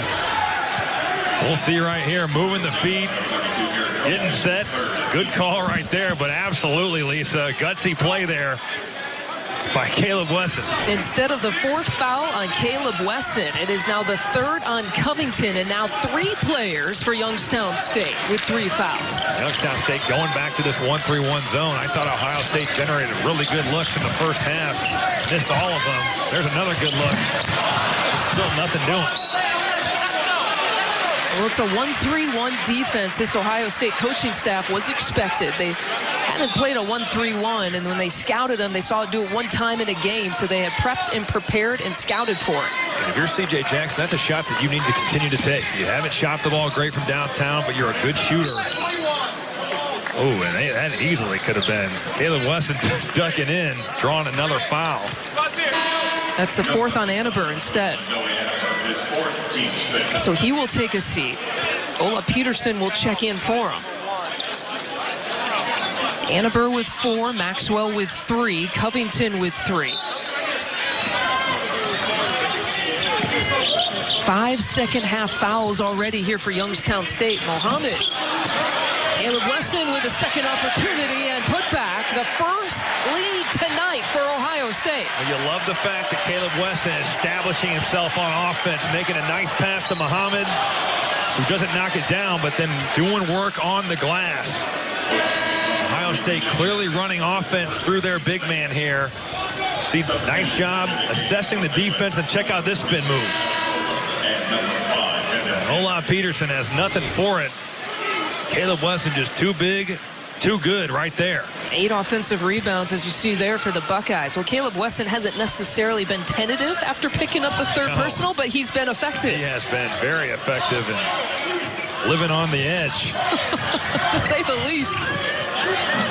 we'll see right here, moving the feet, getting set. Good call right there, but absolutely, Lisa, gutsy play there by Caleb Wesson. Instead of the 4th foul on Caleb Wesson, it is now the 3rd on Covington, and now 3 players for Youngstown State with 3 fouls. Youngstown State going back to this 1-3-1 zone. I thought Ohio State generated really good looks in the first half. Missed all of them. There's another good look. There's still nothing doing. Well, it's a 1-3-1 defense. This Ohio State coaching staff was expected. They hadn't played a 1-3-1, and when they scouted him, they saw it do it one time in a game, so they had prepped and prepared and scouted for it. And if you're C.J. Jackson, that's a shot that you need to continue to take. You haven't shot the ball great from downtown, but you're a good shooter. Oh, and that easily could have been Caleb Wesson ducking in, drawing another foul. That's the fourth on Annenberg instead. So he will take a seat. Ola Peterson will check in for him. Annenberg with 4, Maxwell with 3, Covington with 3. 5 second-half fouls already here for Youngstown State. Mohammed. Caleb Wesson with a second opportunity and put back the first lead tonight for Ohio State. Well, you love the fact that Caleb Wesson is establishing himself on offense, making a nice pass to Mohammed, who doesn't knock it down, but then doing work on the glass. Ohio State clearly running offense through their big man here. See, nice job assessing the defense, and check out this spin move. Ola Peterson has nothing for it. Caleb Wesson just too big, too good right there. 8 offensive rebounds, as you see there, for the Buckeyes. Well, Caleb Wesson hasn't necessarily been tentative after picking up the third personal, but he's been effective. He has been very effective and living on the edge. To say the least.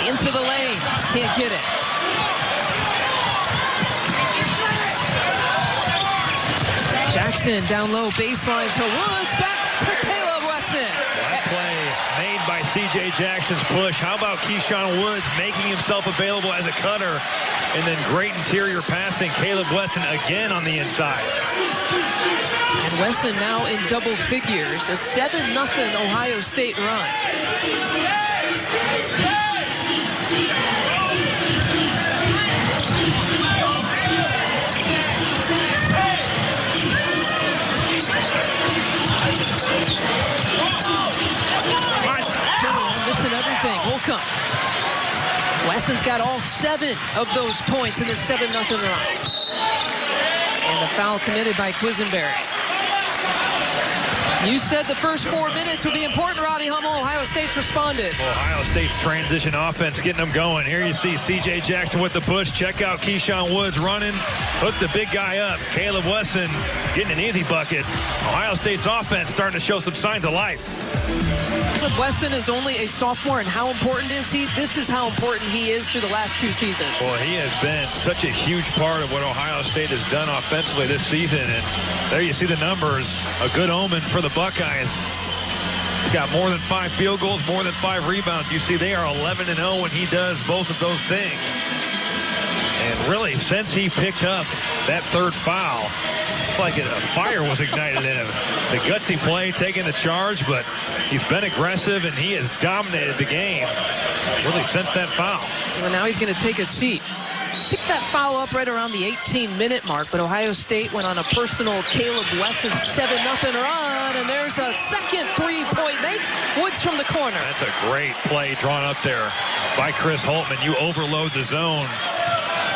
Into the lane. Can't get it. Jackson down low, baseline to Woods. Back to Caleb Wesson. That play made by C.J. Jackson's push. How about Keyshawn Woods making himself available as a cutter? And then great interior passing. Caleb Wesson again on the inside. And Wesson now in double figures. A 7-0 Ohio State run. Holcomb. Wesson's got all 7 of those points in this 7-0 run. And the foul committed by Quisenberry. You said the first 4 minutes would be important, Robbie Hummel. Ohio State's responded. Ohio State's transition offense getting them going. Here you see C.J. Jackson with the push. Check out Keyshawn Woods running. Hook the big guy up. Caleb Wesson getting an easy bucket. Ohio State's offense starting to show some signs of life. Wesson is only a sophomore, and how important is he? This is how important he is through the last 2 seasons. Well, he has been such a huge part of what Ohio State has done offensively this season, and there you see the numbers. A good omen for the Buckeyes. He's got more than 5 field goals, more than 5 rebounds. You see they are 11-0 when he does both of those things. And really, since he picked up that third foul, it's like a fire was ignited in him. The gutsy play, taking the charge, but he's been aggressive, and he has dominated the game really since that foul. Well, now he's going to take a seat. Picked that foul up right around the 18-minute mark, but Ohio State went on a personal Caleb Wesson 7-0 run, and there's a second 3-point make. Woods from the corner. That's a great play drawn up there by Chris Holtman. You overload the zone,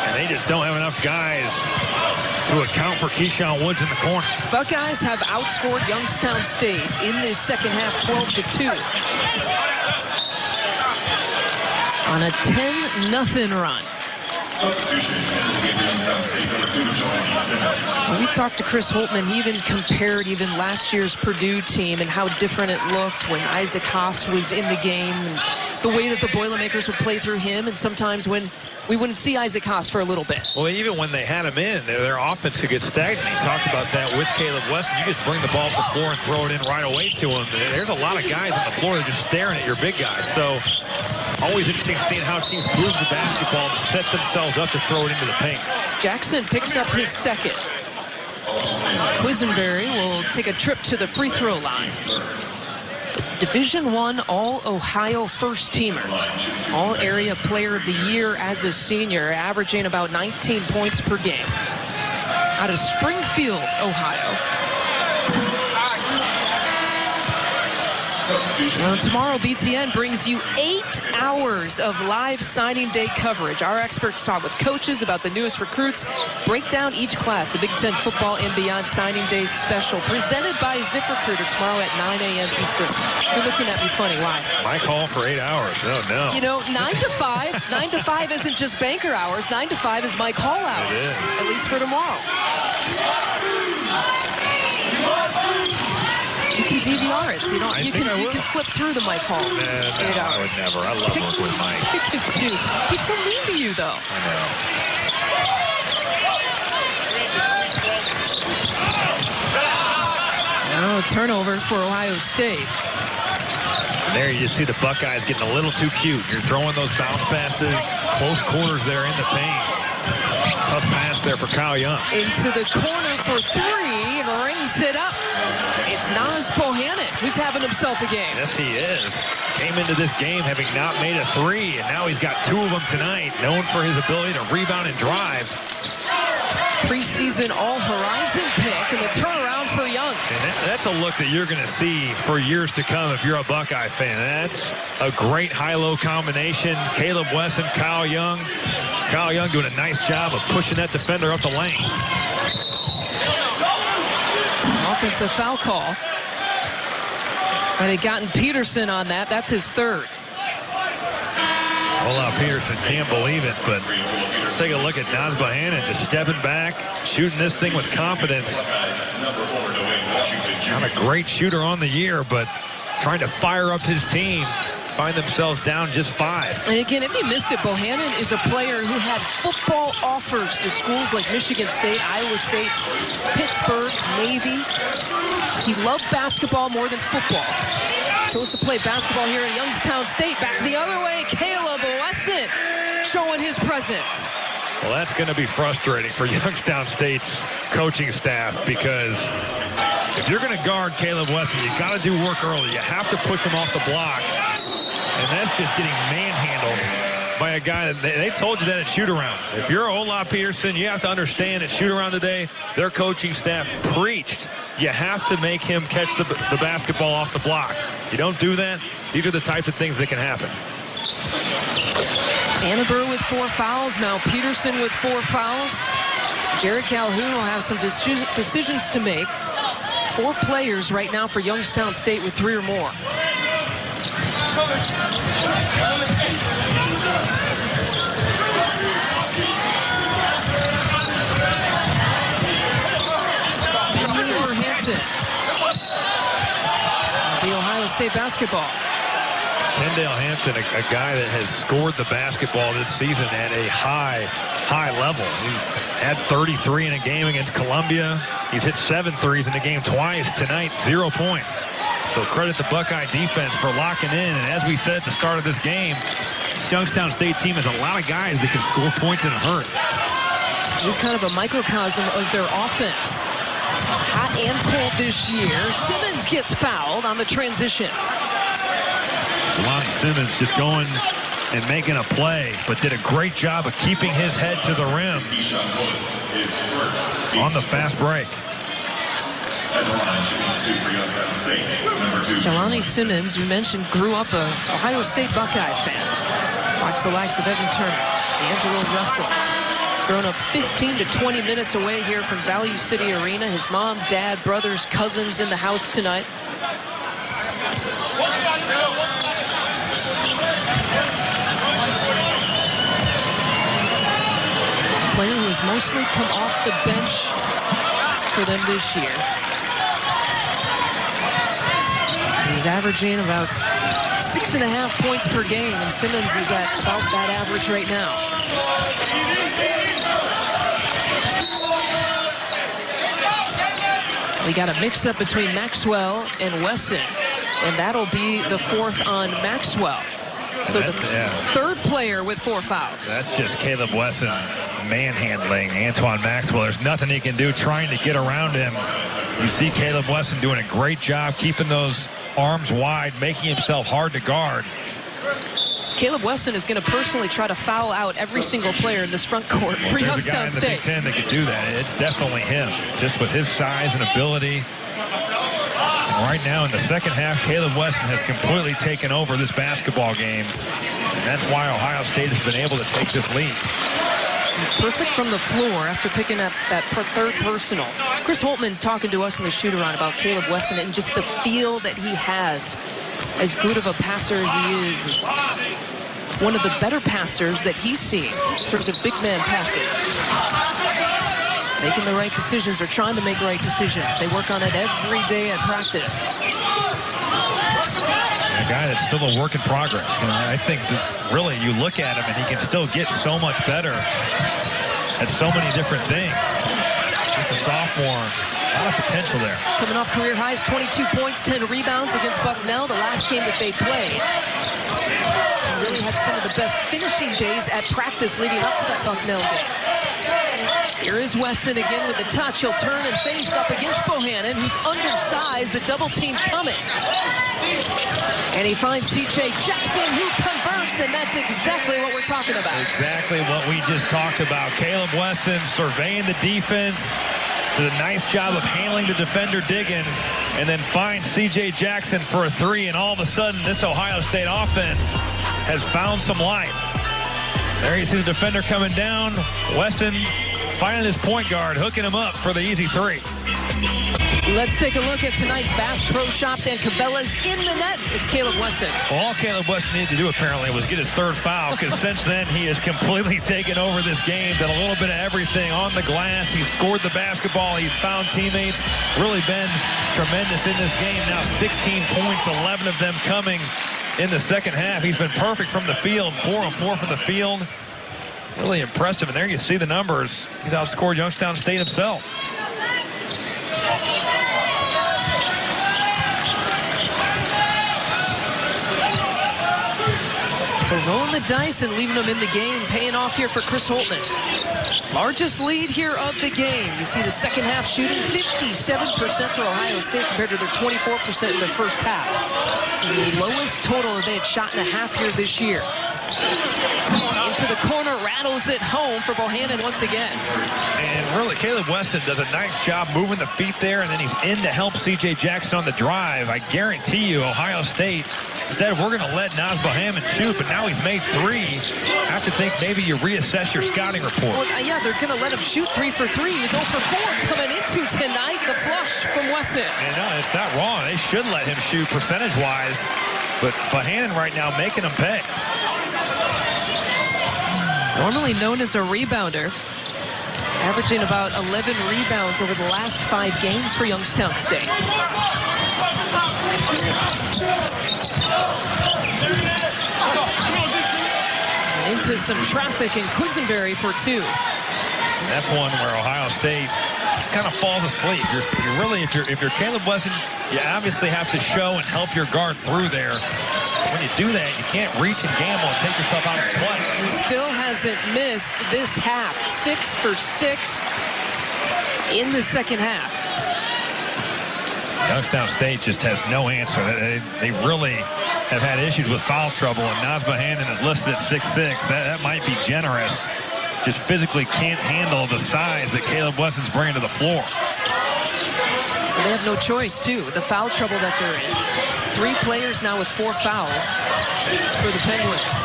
and they just don't have enough guys to account for Keyshawn Woods in the corner. Buckeyes have outscored Youngstown State in this second half 12-2. On a 10-0 run. When we talked to Chris Holtman, he even compared last year's Purdue team and how different it looked when Isaac Haas was in the game, and the way that the Boilermakers would play through him, and sometimes when we wouldn't see Isaac Haas for a little bit. Well, even when they had him in, their offense could get stagnant. He talked about that with Caleb Wesson. You just bring the ball up the floor and throw it in right away to him. There's a lot of guys on the floor that are just staring at your big guys. So always interesting seeing how teams move the basketball to set themselves up to throw it into the paint. Jackson picks up his second. Quisenberry will take a trip to the free throw line. Division I All-Ohio first-teamer. All-Area Player of the Year as a senior, averaging about 19 points per game. Out of Springfield, Ohio. Well, tomorrow, BTN brings you 8 hours of live signing day coverage. Our experts talk with coaches about the newest recruits, break down each class, the Big Ten football and beyond signing day special, presented by ZipRecruiter tomorrow at 9 a.m. Eastern. You're looking at me funny. Why? My call for 8 hours. Oh, no. You know, 9 to 5. 9 to 5 isn't just banker hours. 9 to 5 is my call hours. It is. At least for tomorrow. You can DVR it, so you can flip through the Mike Hall. 8 hours. I would never. I love working with Mike. Pick and choose. He's so mean to you, though. I know. Now a turnover for Ohio State. And there you just see the Buckeyes getting a little too cute. You're throwing those bounce passes, close quarters there in the paint. Tough pass there for Kyle Young. Into the corner for 3 and rings it up. It's Naz Bohannon who's having himself a game. Yes, he is. Came into this game having not made a 3, and now he's got 2 of them tonight, known for his ability to rebound and drive. Preseason all-horizon pick and the turnaround for Young. And that's a look that you're going to see for years to come if you're a Buckeye fan. That's a great high-low combination. Caleb Wesson, Kyle Young. Kyle Young doing a nice job of pushing that defender up the lane. Offensive foul call. And he gotten Peterson on that. That's his 3rd. Olaf Peterson can't believe it, but let's take a look at Naz Bohannon just stepping back, shooting this thing with confidence. Not a great shooter on the year, but trying to fire up his team. Find themselves down just 5. And again, if you missed it, Bohannon is a player who had football offers to schools like Michigan State, Iowa State, Pittsburgh, Navy. He loved basketball more than football. Chose to play basketball here at Youngstown State. Back the other way, Caleb Wesson showing his presence. Well, that's going to be frustrating for Youngstown State's coaching staff, because if you're going to guard Caleb Wesson, you got to do work early. You have to push him off the block. And that's just getting manhandled by a guy that they told you that at shoot-around. If you're Olaf Peterson, you have to understand at shoot-around today, their coaching staff preached. You have to make him catch the basketball off the block. You don't do that, these are the types of things that can happen. Annenberg with 4 fouls. Now Peterson with 4 fouls. Jared Calhoun will have some decisions to make. 4 players right now for Youngstown State with 3 or more. The Ohio State basketball. Kendall Hampton, a guy that has scored the basketball this season at a high level. He's had 33 in a game against Columbia. He's hit 7 threes in the game twice tonight, 0 points. So credit the Buckeye defense for locking in. And as we said at the start of this game, this Youngstown State team has a lot of guys that can score points in a hurt. He's kind of a microcosm of their offense. Hot and cold this year. Simmons gets fouled on the transition. Jelani Simmons just going and making a play, but did a great job of keeping his head to the rim on the fast break. Jelani Simmons, we mentioned, grew up a Ohio State Buckeye fan. Watched the likes of Evan Turner, D'Angelo Russell. He's grown up 15 to 20 minutes away here from Value City Arena. His mom, dad, brothers, cousins in the house tonight. Player who has mostly come off the bench for them this year. He's averaging about 6.5 points per game, and Simmons is at about that average right now. We got a mix-up between Maxwell and Wesson, and that'll be the 4th on Maxwell. So the 3rd player with 4 fouls. That's just Caleb Wesson manhandling Antoine Maxwell. There's nothing he can do trying to get around him. You see Caleb Wesson doing a great job keeping those arms wide, making himself hard to guard. Caleb Wesson is going to personally try to foul out every single player in this front court for Youngstown State. There's a guy in the Big Ten that could do that. It's definitely him, just with his size and ability. And Right now in the second half, Caleb Wesson has completely taken over this basketball game. And that's why Ohio State has been able to take this lead. He's perfect from the floor after picking up that third personal. Chris Holtman talking to us in the shoot-around about Caleb Wesson and just the feel that he has. As good of a passer as he is one of the better passers that he's seen in terms of big man passing. Making the right decisions or trying to make right decisions. They work on it every day at practice. A guy that's still a work in progress. You know, I think that really you look at him and he can still get so much better at so many different things. Just a sophomore. A lot of potential there. Coming off career highs, 22 points, 10 rebounds against Bucknell, the last game that they played. He really had some of the best finishing days at practice leading up to that Bucknell game. Here is Wesson again with the touch. He'll turn and face up against Bohannon, who's undersized, the double team coming. And he finds C.J. Jackson, who converts, and that's exactly what we're talking about. Exactly what we just talked about. Caleb Wesson surveying the defense. Did a nice job of handling the defender digging, and then finds C.J. Jackson for a three, and all of a sudden this Ohio State offense has found some life. There you see the defender coming down. Wesson finding his point guard, hooking him up for the easy three. Let's take a look at tonight's Bass Pro Shops and Cabela's in the net. It's Caleb Wesson. Well, all Caleb Wesson needed to do apparently was get his third foul, because since then he has completely taken over this game, done a little bit of everything on the glass. He's scored the basketball. He's found teammates. Really been tremendous in this game. Now 16 points, 11 of them coming in the second half. He's been perfect from the field, 4 of 4 from the field. Really impressive. And there you see the numbers. He's outscored Youngstown State himself. So rolling the dice and leaving them in the game, paying off here for Chris Holtman. Largest lead here of the game. You see the second half shooting 57% for Ohio State compared to their 24% in the first half. This is the lowest total that they had shot in a half here this year. Into the corner, rattles it home for Bohannon once again. And really, Caleb Wesson does a nice job moving the feet there, and then he's in to help C.J. Jackson on the drive. I guarantee you, Ohio State said we're going to let Naz Bohannon shoot, but now he's made three. I have to think maybe you reassess your scouting report. Well, yeah, they're going to let him shoot 3 for 3. He was 0 for 4 coming into tonight. The flush from Wesson. And no, it's not wrong. They should let him shoot percentage-wise, but Bohannon right now making him pay. Normally known as a rebounder, averaging about 11 rebounds over the last 5 games for Youngstown State. Into some traffic in Quisenberry for 2. That's one where Ohio State just kind of falls asleep. You're really, if you're Caleb Wesson, you obviously have to show and help your guard through there. When you do that, you can't reach and gamble and take yourself out of play. He still hasn't missed this half. 6 for 6 in the second half. Youngstown State just has no answer. They really have had issues with foul trouble, and Naz Bohannon is listed at 6'6". That might be generous. Just physically can't handle the size that Caleb Wesson's bringing to the floor. They have no choice, too, with the foul trouble that they're in. 3 players now with 4 fouls for the Penguins.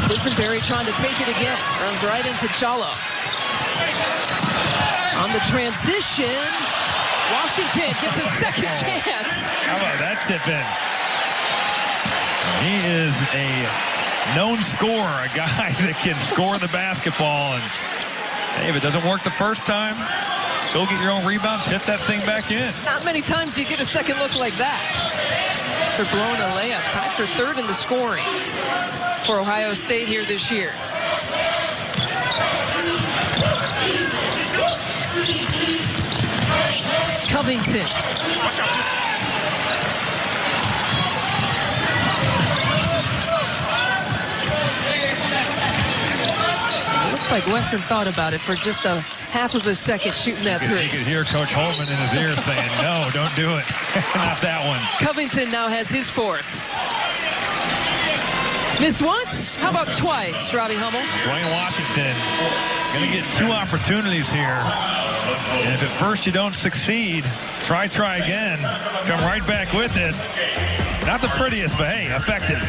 Quisenberry trying to take it again. Runs right into Chalo. On the transition, Washington gets a second chance. How about that tip-in? He is a known scorer, a guy that can score the basketball. And hey, if it doesn't work the first time, go get your own rebound, tip that thing back in. Not many times do you get a second look like that. After blowing a layup, tied for 3rd in the scoring for Ohio State here this year. Covington. It looked like Wesson thought about it for just a half of a second shooting that three. You could hear Coach Holtman in his ear saying, no, don't do it. Not that one. Covington now has his 4th. Missed once? How about twice, Robbie Hummel? Dwayne Washington going to get 2 opportunities here And if at first you don't succeed, try again. Come right back with it. Not the prettiest, but hey, effective.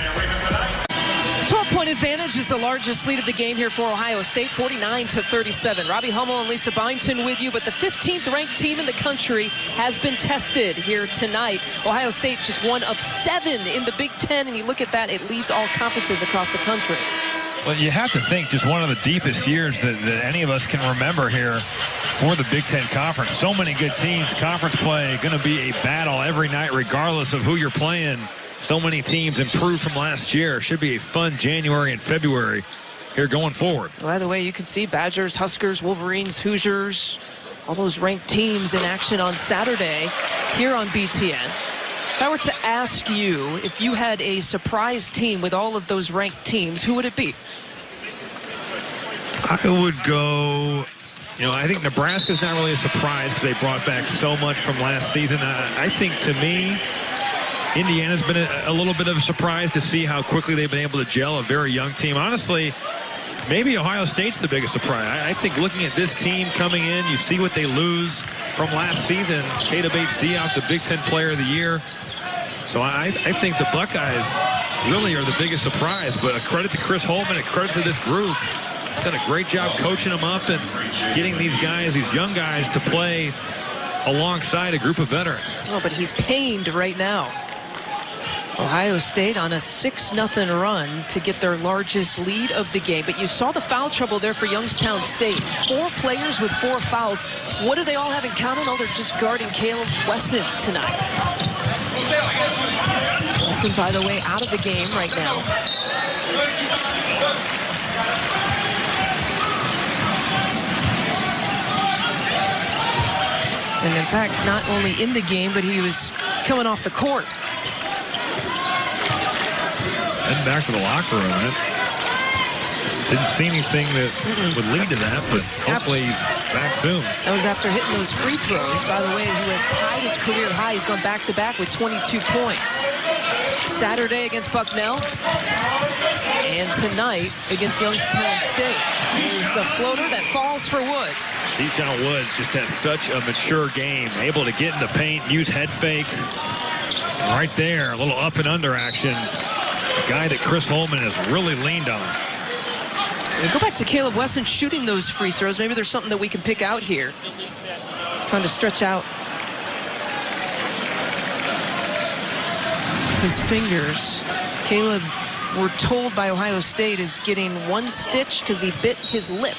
12-point advantage is the largest lead of the game here for Ohio State, 49-37. Robbie Hummel and Lisa Byington with you, but the 15th ranked team in the country has been tested here tonight. Ohio State just one of 7 in the Big Ten, and you look at that, it leads all conferences across the country. Well, you have to think just one of the deepest years that any of us can remember here for the Big Ten Conference. So many good teams, conference play, going to be a battle every night regardless of who you're playing. So many teams improved from last year. Should be a fun January and February here going forward. By the way, you can see Badgers, Huskers, Wolverines, Hoosiers, all those ranked teams in action on Saturday here on BTN. If I were to ask you if you had a surprise team with all of those ranked teams, who would it be? I would go, I think Nebraska's not really a surprise because they brought back so much from last season. I think, to me, Indiana's been a little bit of a surprise to see how quickly they've been able to gel a very young team. Honestly, maybe Ohio State's the biggest surprise. I think looking at this team coming in, you see what they lose from last season. Kata Bates-Diop, the Big Ten Player of the Year. So I think the Buckeyes really are the biggest surprise. But a credit to Chris Holtmann, a credit to this group. Done a great job coaching them up and getting these guys, these young guys, to play alongside a group of veterans. Oh, but he's pained right now. Ohio State on a 6-0 run to get their largest lead of the game. But you saw the foul trouble there for Youngstown State. 4 players with 4 fouls. What do they all have in common? Oh, they're just guarding Caleb Wesson tonight. Wesson, by the way, out of the game right now. And in fact, not only in the game, but he was coming off the court. Heading back to the locker room. Didn't see anything that would lead to that, but hopefully he's back soon. That was after hitting those free throws. By the way, he has tied his career high. He's gone back-to-back with 22 points. Saturday against Bucknell. And tonight against Youngstown State. Here's the floater that falls for Woods. Keyshawn Woods just has such a mature game. Able to get in the paint, use head fakes. Right there, a little up and under action. A guy that Chris Holtmann has really leaned on. And go back to Caleb Wesson shooting those free throws. Maybe there's something that we can pick out here. Trying to stretch out his fingers. Caleb, we're told by Ohio State, is getting 1 stitch because he bit his lip.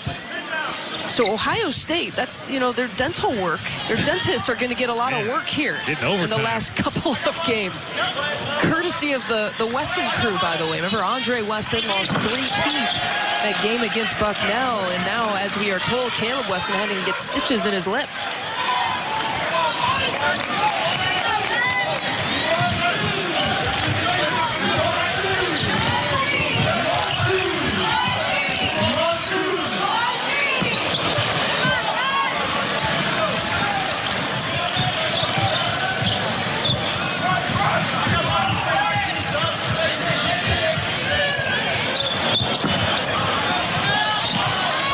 So Ohio State, that's, their dental work. Their dentists are going to get a lot of work here in the last couple of games. Courtesy of the Wesson crew, by the way. Remember, Andre Wesson lost 3 teeth that game against Bucknell. And now, as we are told, Caleb Wesson having to get stitches in his lip.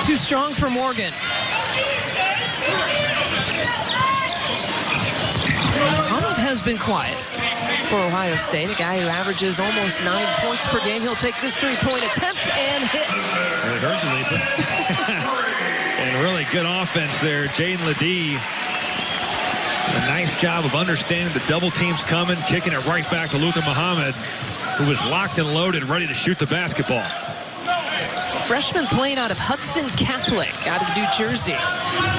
Too strong for Morgan. Muhammad has been quiet for Ohio State, a guy who averages almost 9 points per game. He'll take this 3-point attempt and hit. Really hurt you, Lisa. And really good offense there. Jaden Ledee. A nice job of understanding the double teams coming, kicking it right back to Luther Muhammad, who was locked and loaded, ready to shoot the basketball. Freshman playing out of Hudson Catholic, out of New Jersey.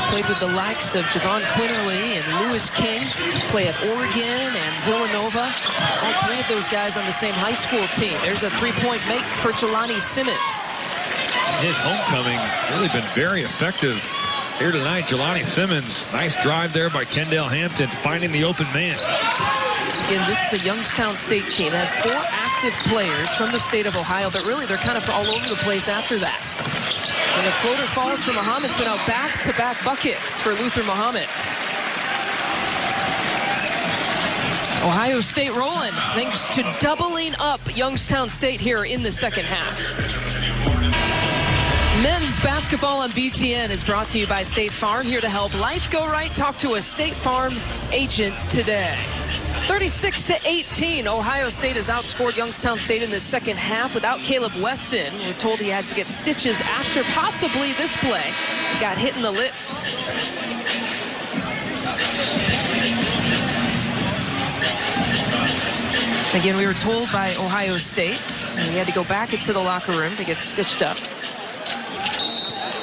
Played with the likes of Javon Quinterly and Lewis King. Play at Oregon and Villanova. All 3 of those guys on the same high school team. There's a 3-point make for Jelani Simmons. His homecoming really been very effective here tonight. Jelani Simmons, nice drive there by Kendall Hampton, finding the open man. Again, this is a Youngstown State team that has 4 active players from the state of Ohio, but really they're kind of all over the place after that. And the floater falls for Muhammad, so now back-to-back buckets for Luther Muhammad. Ohio State rolling thanks to doubling up Youngstown State here in the second half. Men's basketball on BTN is brought to you by State Farm. Here to help life go right. Talk to a State Farm agent today. 36-18, Ohio State has outscored Youngstown State in the second half without Caleb Wesson. We're told he had to get stitches after possibly this play. He got hit in the lip. Again, we were told by Ohio State he had to go back into the locker room to get stitched up.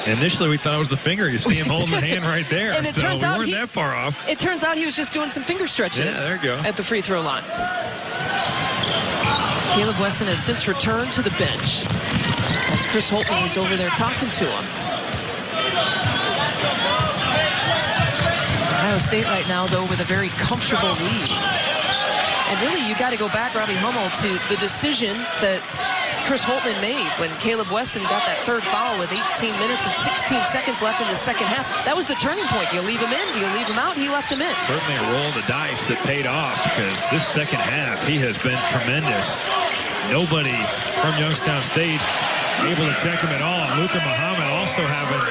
Initially, we thought it was the finger. You see him holding the hand right there. And it so turns we out weren't that far off. It turns out he was just doing some finger stretches. Yeah, there you go. At the free throw line. Caleb Wesson has since returned to the bench as Chris Holtman is over there talking to him. Ohio State right now, though, with a very comfortable lead. And really, you got to go back, Robbie Hummel, to the decision that Chris Holtman made when Caleb Wesson got that third foul with 18 minutes and 16 seconds left in the second half. That was the turning point. Do you leave him in? Do you leave him out? He left him in. Certainly a roll of the dice that paid off, because this second half, he has been tremendous. Nobody from Youngstown State able to check him at all. Luther Muhammad also having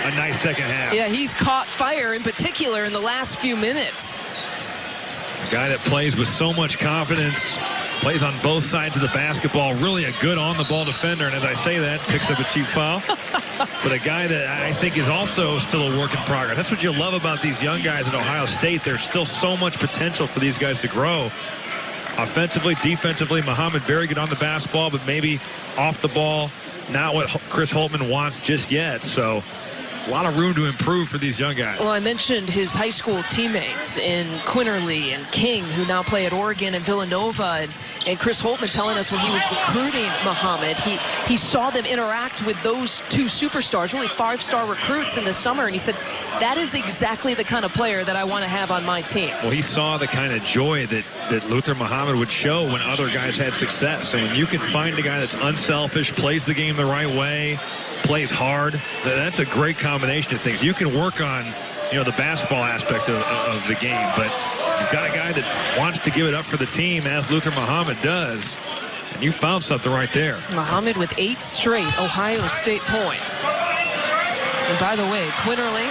a nice second half. Yeah, he's caught fire in particular in the last few minutes. A guy that plays with so much confidence, plays on both sides of the basketball, really a good on-the-ball defender, and as I say that, picks up a cheap foul. But a guy that I think is also still a work in progress. That's what you love about these young guys at Ohio State. There's still so much potential for these guys to grow. Offensively, defensively, Muhammad very good on the basketball, but maybe off the ball, not what Chris Holtman wants just yet. So a lot of room to improve for these young guys. Well, I mentioned his high school teammates in Quinterly and King, who now play at Oregon and Villanova. And Chris Holtman telling us when he was recruiting Muhammad, he saw them interact with those two superstars, really five-star recruits in the summer. And he said, that is exactly the kind of player that I want to have on my team. Well, he saw the kind of joy that Luther Muhammad would show when other guys had success. And when you can find a guy that's unselfish, plays the game the right way, plays hard, that's a great combination of things. You can work on, the basketball aspect of the game, but you've got a guy that wants to give it up for the team, as Luther Muhammad does, and you found something right there. Muhammad with 8 straight Ohio State points. And by the way, Quinterly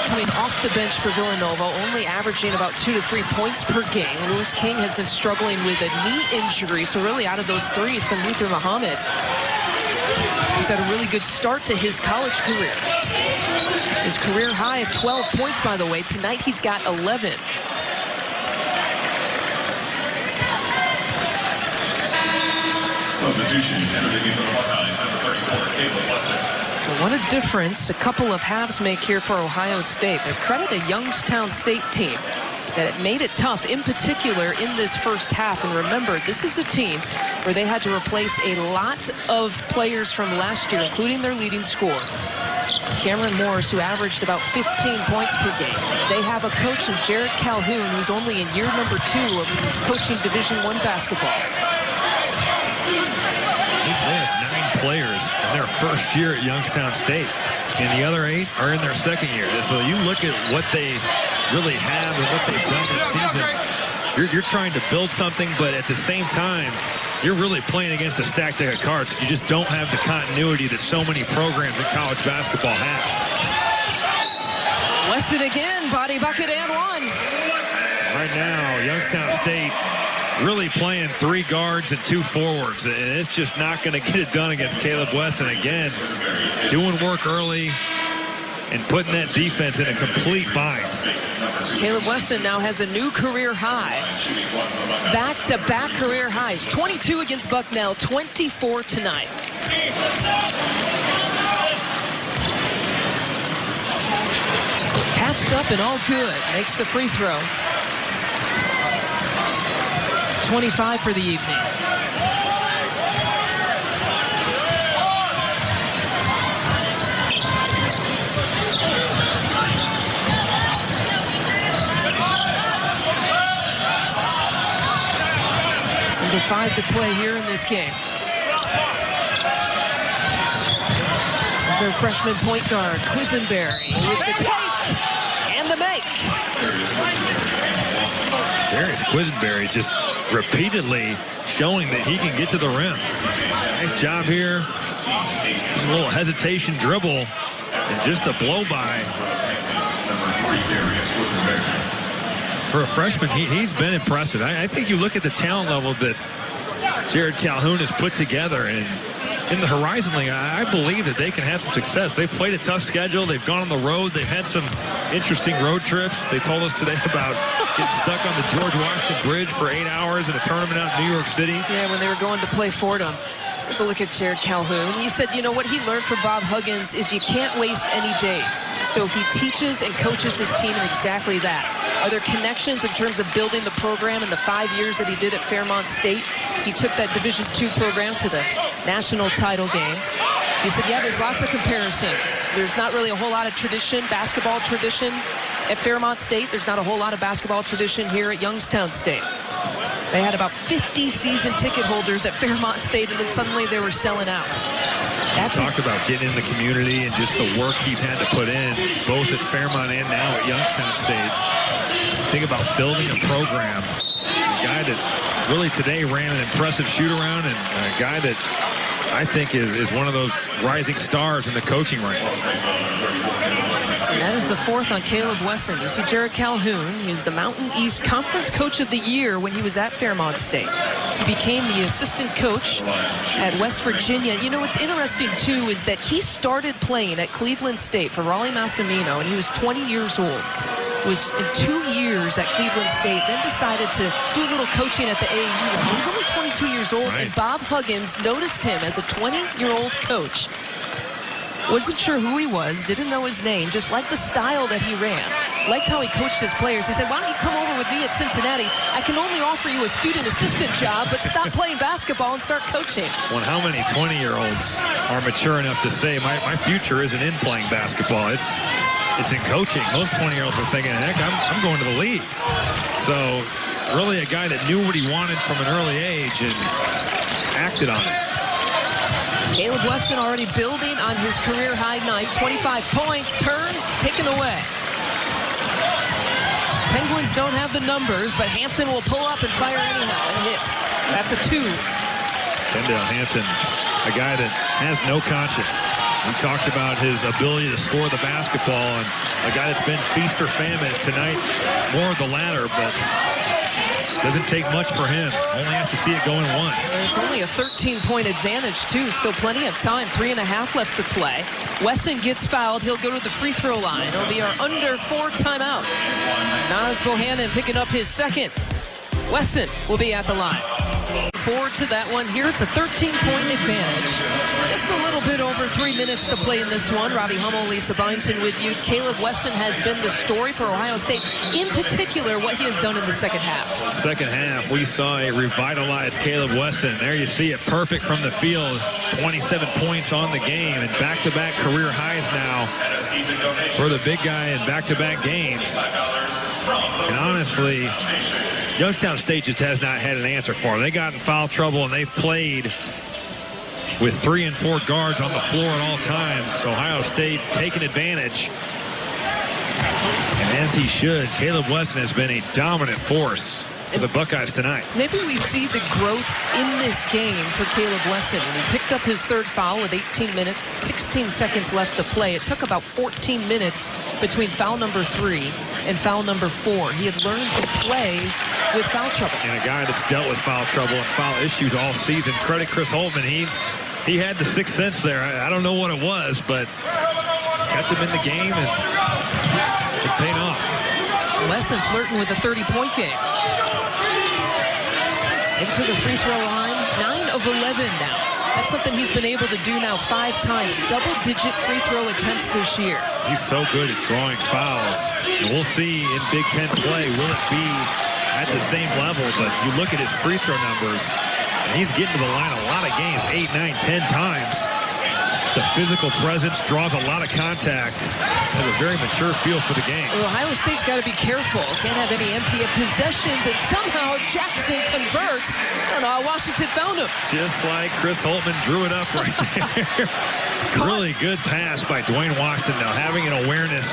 coming off the bench for Villanova, only averaging about 2 to 3 points per game. Lewis King has been struggling with a knee injury, so really out of those 3, it's been Luther Muhammad. He's had a really good start to his college career. His career high of 12 points, by the way. Tonight he's got 11. Substitution. Entering into the Buckeyes, number 34, Caleb Wesson. What a difference a couple of halves make here for Ohio State. They credit a Youngstown State team that it made it tough, in particular in this first half. And remember, this is a team where they had to replace a lot of players from last year, including their leading scorer, Cameron Morris, who averaged about 15 points per game. They have a coach in Jared Calhoun, who's only in year number 2 of coaching Division I basketball. They have 9 players in their first year at Youngstown State, and the other 8 are in their second year. So you look at what they really have and what they've done this season. You're trying to build something, but at the same time, you're really playing against a stacked deck of cards, because you just don't have the continuity that so many programs in college basketball have. Weston again, body bucket and one. Right now, Youngstown State really playing 3 guards and 2 forwards, and it's just not going to get it done against Caleb Wesson. Again, doing work early and putting that defense in a complete bind. Caleb Weston now has a new career high. Back-to-back career highs. 22 against Bucknell, 24 tonight. Patched up and all good. Makes the free throw. 25 for the evening. Under 5 to play here in this game. As their freshman point guard, Quisenberry, with the take and the make. Darius Quisenberry just repeatedly showing that he can get to the rim. Nice job here There's a little hesitation dribble and just a blow-by. For a freshman, he's been impressive. I think you look at the talent level that Jared Calhoun has put together, and in the Horizon League, I believe that they can have some success. They've played a tough schedule. They've gone on the road. They've had some interesting road trips. They told us today about getting stuck on the George Washington Bridge for 8 hours in a tournament out in New York City. Yeah, when they were going to play Fordham. Here's a look at Jared Calhoun. He said, you know, what he learned from Bob Huggins is you can't waste any days. So he teaches and coaches his team in exactly that. Are there connections in terms of building the program in the 5 years that he did at Fairmont State? He took that Division II program to the national title game. He said, yeah, there's lots of comparisons. There's not really a whole lot of tradition, basketball tradition at Fairmont State. There's not a whole lot of basketball tradition here at Youngstown State. They had about 50 season ticket holders at Fairmont State, and then suddenly they were selling out. He's talked about getting in the community and just the work he's had to put in, both at Fairmont and now at Youngstown State. Think about building a program. A guy that really today ran an impressive shoot-around, and a guy that I think is one of those rising stars in the coaching ranks. And that is the fourth on Caleb Wesson. You see Jared Calhoun. He was the Mountain East Conference Coach of the Year when he was at Fairmont State. He became the assistant coach at West Virginia. You know, what's interesting, too, is that he started playing at Cleveland State for Raleigh Massimino, and he was 20 years old. Was in 2 years at Cleveland State, then decided to do a little coaching at the AAU level. He was only 22 years old, right. And Bob Huggins noticed him as a 20-year-old coach. Wasn't sure who he was, didn't know his name, just liked the style that he ran. Liked how he coached his players. He said, why don't you come over with me at Cincinnati? I can only offer you a student assistant job, but stop playing basketball and start coaching. Well, how many 20-year-olds are mature enough to say, my future isn't in playing basketball, it's in coaching? Most 20-year-olds are thinking, heck, I'm going to the league. So really a guy that knew what he wanted from an early age and acted on it. Caleb Weston already building on his career-high night. 25 points, turns, taken away. Penguins don't have the numbers, but Hampton will pull up and fire anyhow and hit. That's a 2. Tyndale Hampton, a guy that has no conscience. We talked about his ability to score the basketball, and a guy that's been feast or famine tonight, more of the latter, but doesn't take much for him. Only has to see it going once. It's only a 13-point advantage, too. Still plenty of time. 3.5 left to play. Wesson gets fouled. He'll go to the free throw line. It'll be our under 4 timeout. Nas Bohannon picking up his second. Wesson will be at the line. Forward to that one here. It's a 13-point advantage. Just a little bit over 3 minutes to play in this one. Robbie Hummel, Lisa Byington with you. Caleb Wesson has been the story for Ohio State. In particular, what he has done in the second half. Second half, we saw a revitalized Caleb Wesson. There you see it, perfect from the field. 27 points on the game, and back-to-back career highs now for the big guy in back-to-back games. And honestly, Youngstown State just has not had an answer for him. They got in foul trouble, and they've played with 3 and 4 guards on the floor at all times. Ohio State taking advantage. And as he should, Caleb Wesson has been a dominant force for the Buckeyes tonight. Maybe we see the growth in this game for Caleb Wesson. And he picked up his third foul with 18 minutes, 16 seconds left to play. It took about 14 minutes between foul number 3 and foul number 4. He had learned to play with foul trouble. And a guy that's dealt with foul trouble and foul issues all season. Credit Chris Holtman. He had the sixth sense there. I don't know what it was, but kept him in the game and it paid off. Wesson flirting with a 30-point game. Into the free throw line, 9 of 11 now. That's something he's been able to do now 5 times. Double-digit free throw attempts this year. He's so good at drawing fouls. And we'll see in Big Ten play, will it be at the same level? But you look at his free throw numbers, and he's getting to the line a lot of games, 8, 9, 10 times. Just a physical presence, draws a lot of contact, has a very mature feel for the game. Well, Ohio State's got to be careful. Can't have any empty possessions, and somehow Jackson converts. And Washington found him. Just like Chris Holtman drew it up right there. Really good pass by Dwayne Washington, now having an awareness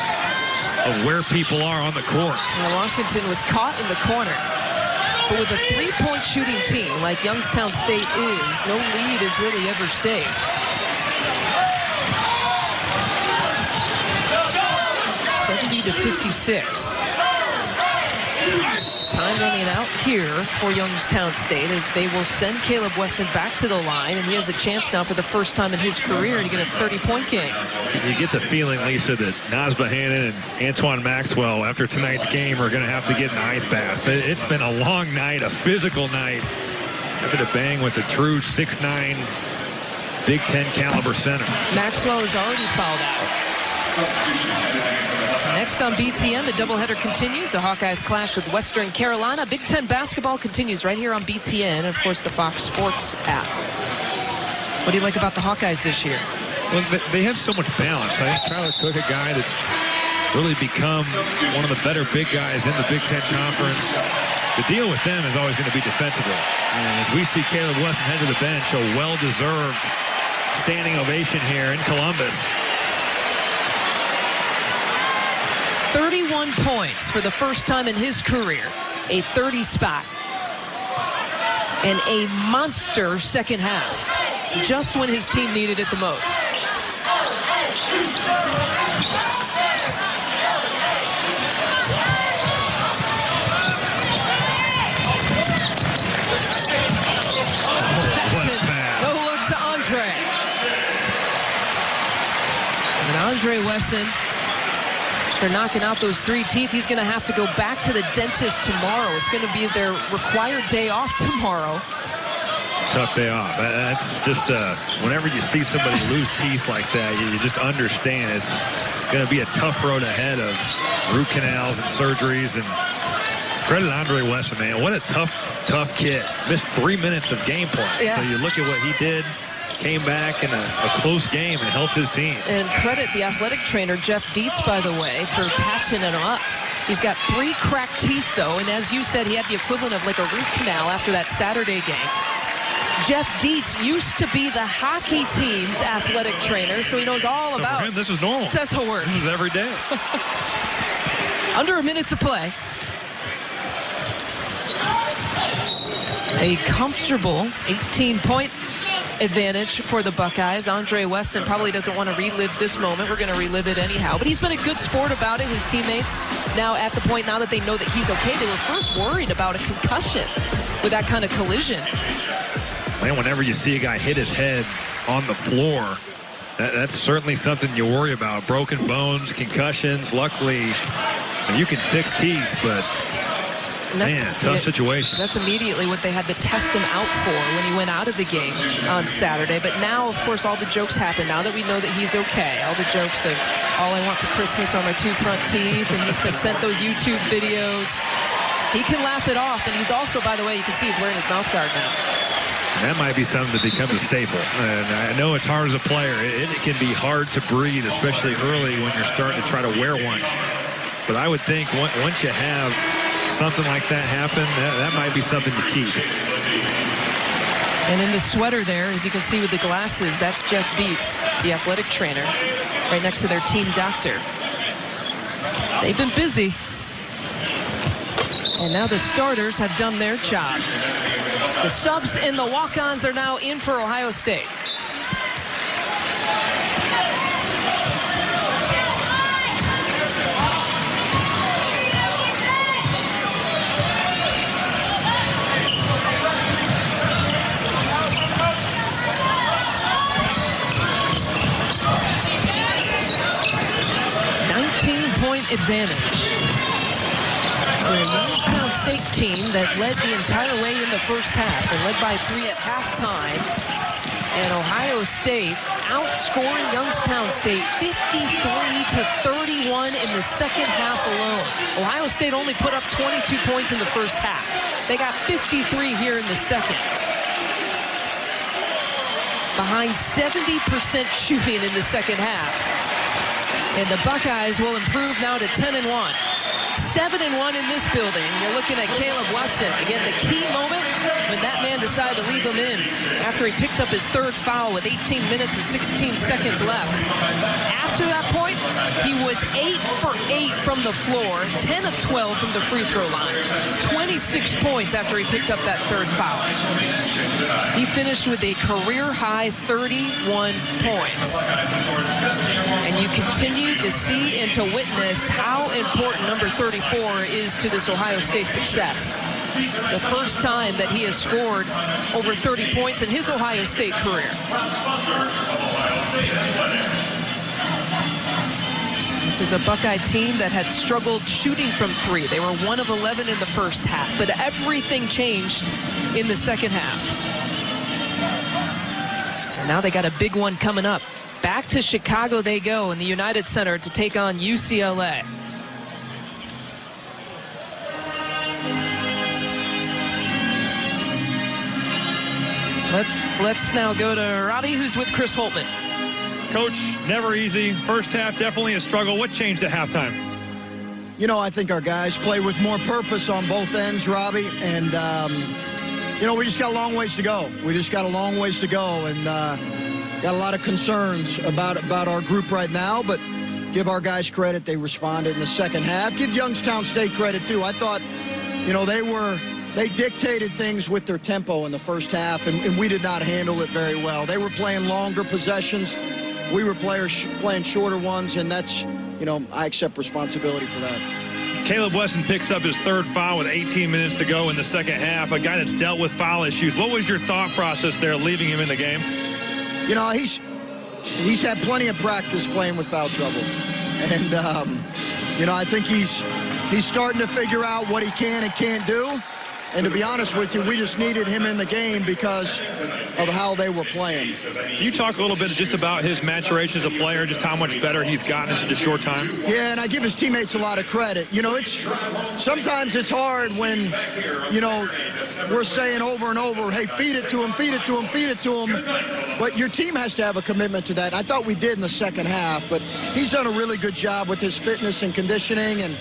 of where people are on the court. Well, Washington was caught in the corner. But with a 3-point shooting team like Youngstown State is, no lead is really ever safe. 70-56. Time running out here for Youngstown State as they will send Caleb Weston back to the line, and he has a chance now for the first time in his career to get a 30-point game. You get the feeling, Lisa, that Naz Bohannon and Antoine Maxwell, after tonight's game, are going to have to get an ice bath. It's been a long night, a physical night. Having to bang with the true 6'9", Big Ten caliber center. Maxwell is already fouled out. Next on BTN, the doubleheader continues. The Hawkeyes clash with Western Carolina. Big Ten basketball continues right here on BTN, and of course the Fox Sports app. What do you like about the Hawkeyes this year? Well, they have so much balance. I think Tyler Cook, a guy that's really become one of the better big guys in the Big Ten Conference. The deal with them is always going to be defensively. And as we see Caleb Weston head to the bench, a well-deserved standing ovation here in Columbus. 31 points for the first time in his career, a 30 spot, and a monster second half, just when his team needed it the most. No look to Andre. And Andre Wesson, they're knocking out those 3 teeth. He's going to have to go back to the dentist tomorrow. It's going to be their required day off tomorrow. Tough day off. That's just whenever you see somebody lose teeth like that, you just understand it's going to be a tough road ahead of root canals and surgeries. And credit Andre Wesson, man. What a tough kid. Missed 3 minutes of game play. Yeah. So you look at what he did. Came back in a close game and helped his team. And credit the athletic trainer, Jeff Dietz, by the way, for patching him up. He's got 3 cracked teeth, though, and as you said, he had the equivalent of like a root canal after that Saturday game. Jeff Dietz used to be the hockey team's athletic trainer, so he knows all about. For him, this is normal. Dental work. This is every day. Under a minute to play. A comfortable 18-point advantage for the Buckeyes. Andre Weston probably doesn't want to relive this moment. We're going to relive it anyhow. But he's been a good sport about it. His teammates now at the point now that they know that he's okay. They were first worried about a concussion with that kind of collision. Man, whenever you see a guy hit his head on the floor, that's certainly something you worry about. Broken bones, concussions. Luckily, you can fix teeth, but man, tough situation. That's immediately what they had to test him out for when he went out of the game on Saturday. But now, of course, all the jokes happen. Now that we know that he's okay, all the jokes of all I want for Christmas are my 2 front teeth, and he's been sent those YouTube videos. He can laugh it off, and he's also, by the way, you can see he's wearing his mouth guard now. That might be something that becomes a staple. And I know it's hard as a player. It can be hard to breathe, especially early when you're starting to try to wear one. But I would think once you have something like that happen, that might be something to keep. And in the sweater there, as you can see with the glasses, that's Jeff Dietz, the athletic trainer, right next to their team doctor. They've been busy. And now the starters have done their job. The subs and the walk-ons are now in for Ohio State. Advantage. The Youngstown State team that led the entire way in the first half and led by 3 at halftime. And Ohio State outscoring Youngstown State 53-31 in the second half alone. Ohio State only put up 22 points in the first half. They got 53 here in the second. Behind 70% shooting in the second half. And the Buckeyes will improve now to 10-1. 7-1 in this building. You're looking at Caleb Weston. Again, the key moment when that man decided to leave him in after he picked up his 3rd foul with 18 minutes and 16 seconds left. After that point, he was 8 for 8 from the floor, 10 of 12 from the free throw line. 26 points after he picked up that 3rd foul. He finished with a career-high 31 points. And you continue to see and to witness how important number 34 is to this Ohio State success. The first time that he has scored over 30 points in his Ohio State career. This is a Buckeye team that had struggled shooting from three. They were 1 of 11 in the first half, but everything changed in the second half. And now they got a big one coming up. Back to Chicago they go in the United Center to take on UCLA. Let's now go to Robbie, who's with Chris Holtman. Coach, never easy. First half, definitely a struggle. What changed at halftime? You know, I think our guys play with more purpose on both ends, Robbie. And, you know, we just got a long ways to go. We just got a long ways to go. And got a lot of concerns about our group right now. But give our guys credit. They responded in the second half. Give Youngstown State credit, too. I thought, you know, they dictated things with their tempo in the first half, and we did not handle it very well. They were playing longer possessions. We were playing shorter ones, and that's, you know, I accept responsibility for that. Caleb Wesson picks up his third foul with 18 minutes to go in the second half, a guy that's dealt with foul issues. What was your thought process there leaving him in the game? You know, he's had plenty of practice playing with foul trouble. And, you know, I think he's starting to figure out what he can and can't do. And to be honest with you, we just needed him in the game because of how they were playing. Can you talk a little bit just about his maturation as a player, just how much better he's gotten in such a short time? Yeah, and I give his teammates a lot of credit. You know, sometimes it's hard when, you know, we're saying over and over, hey, feed it to him, feed it to him, feed it to him. But your team has to have a commitment to that. I thought we did in the second half, but he's done a really good job with his fitness and conditioning, and,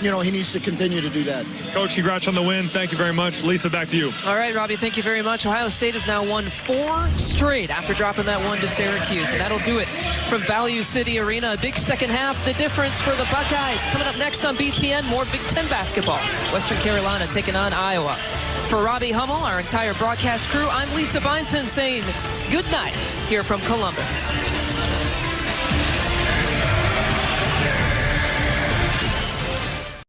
you know, he needs to continue to do that. Coach, congrats on the win. Thank you very much. Lisa, back to you. All right, Robbie, thank you very much. Ohio State has now won 4 straight after dropping that one to Syracuse, and that'll do it from Value City Arena. A big second half, the difference for the Buckeyes. Coming up next on BTN, more Big Ten basketball. Western Carolina taking on Iowa. For Robbie Hummel, our entire broadcast crew, I'm Lisa Beinton saying good night here from Columbus.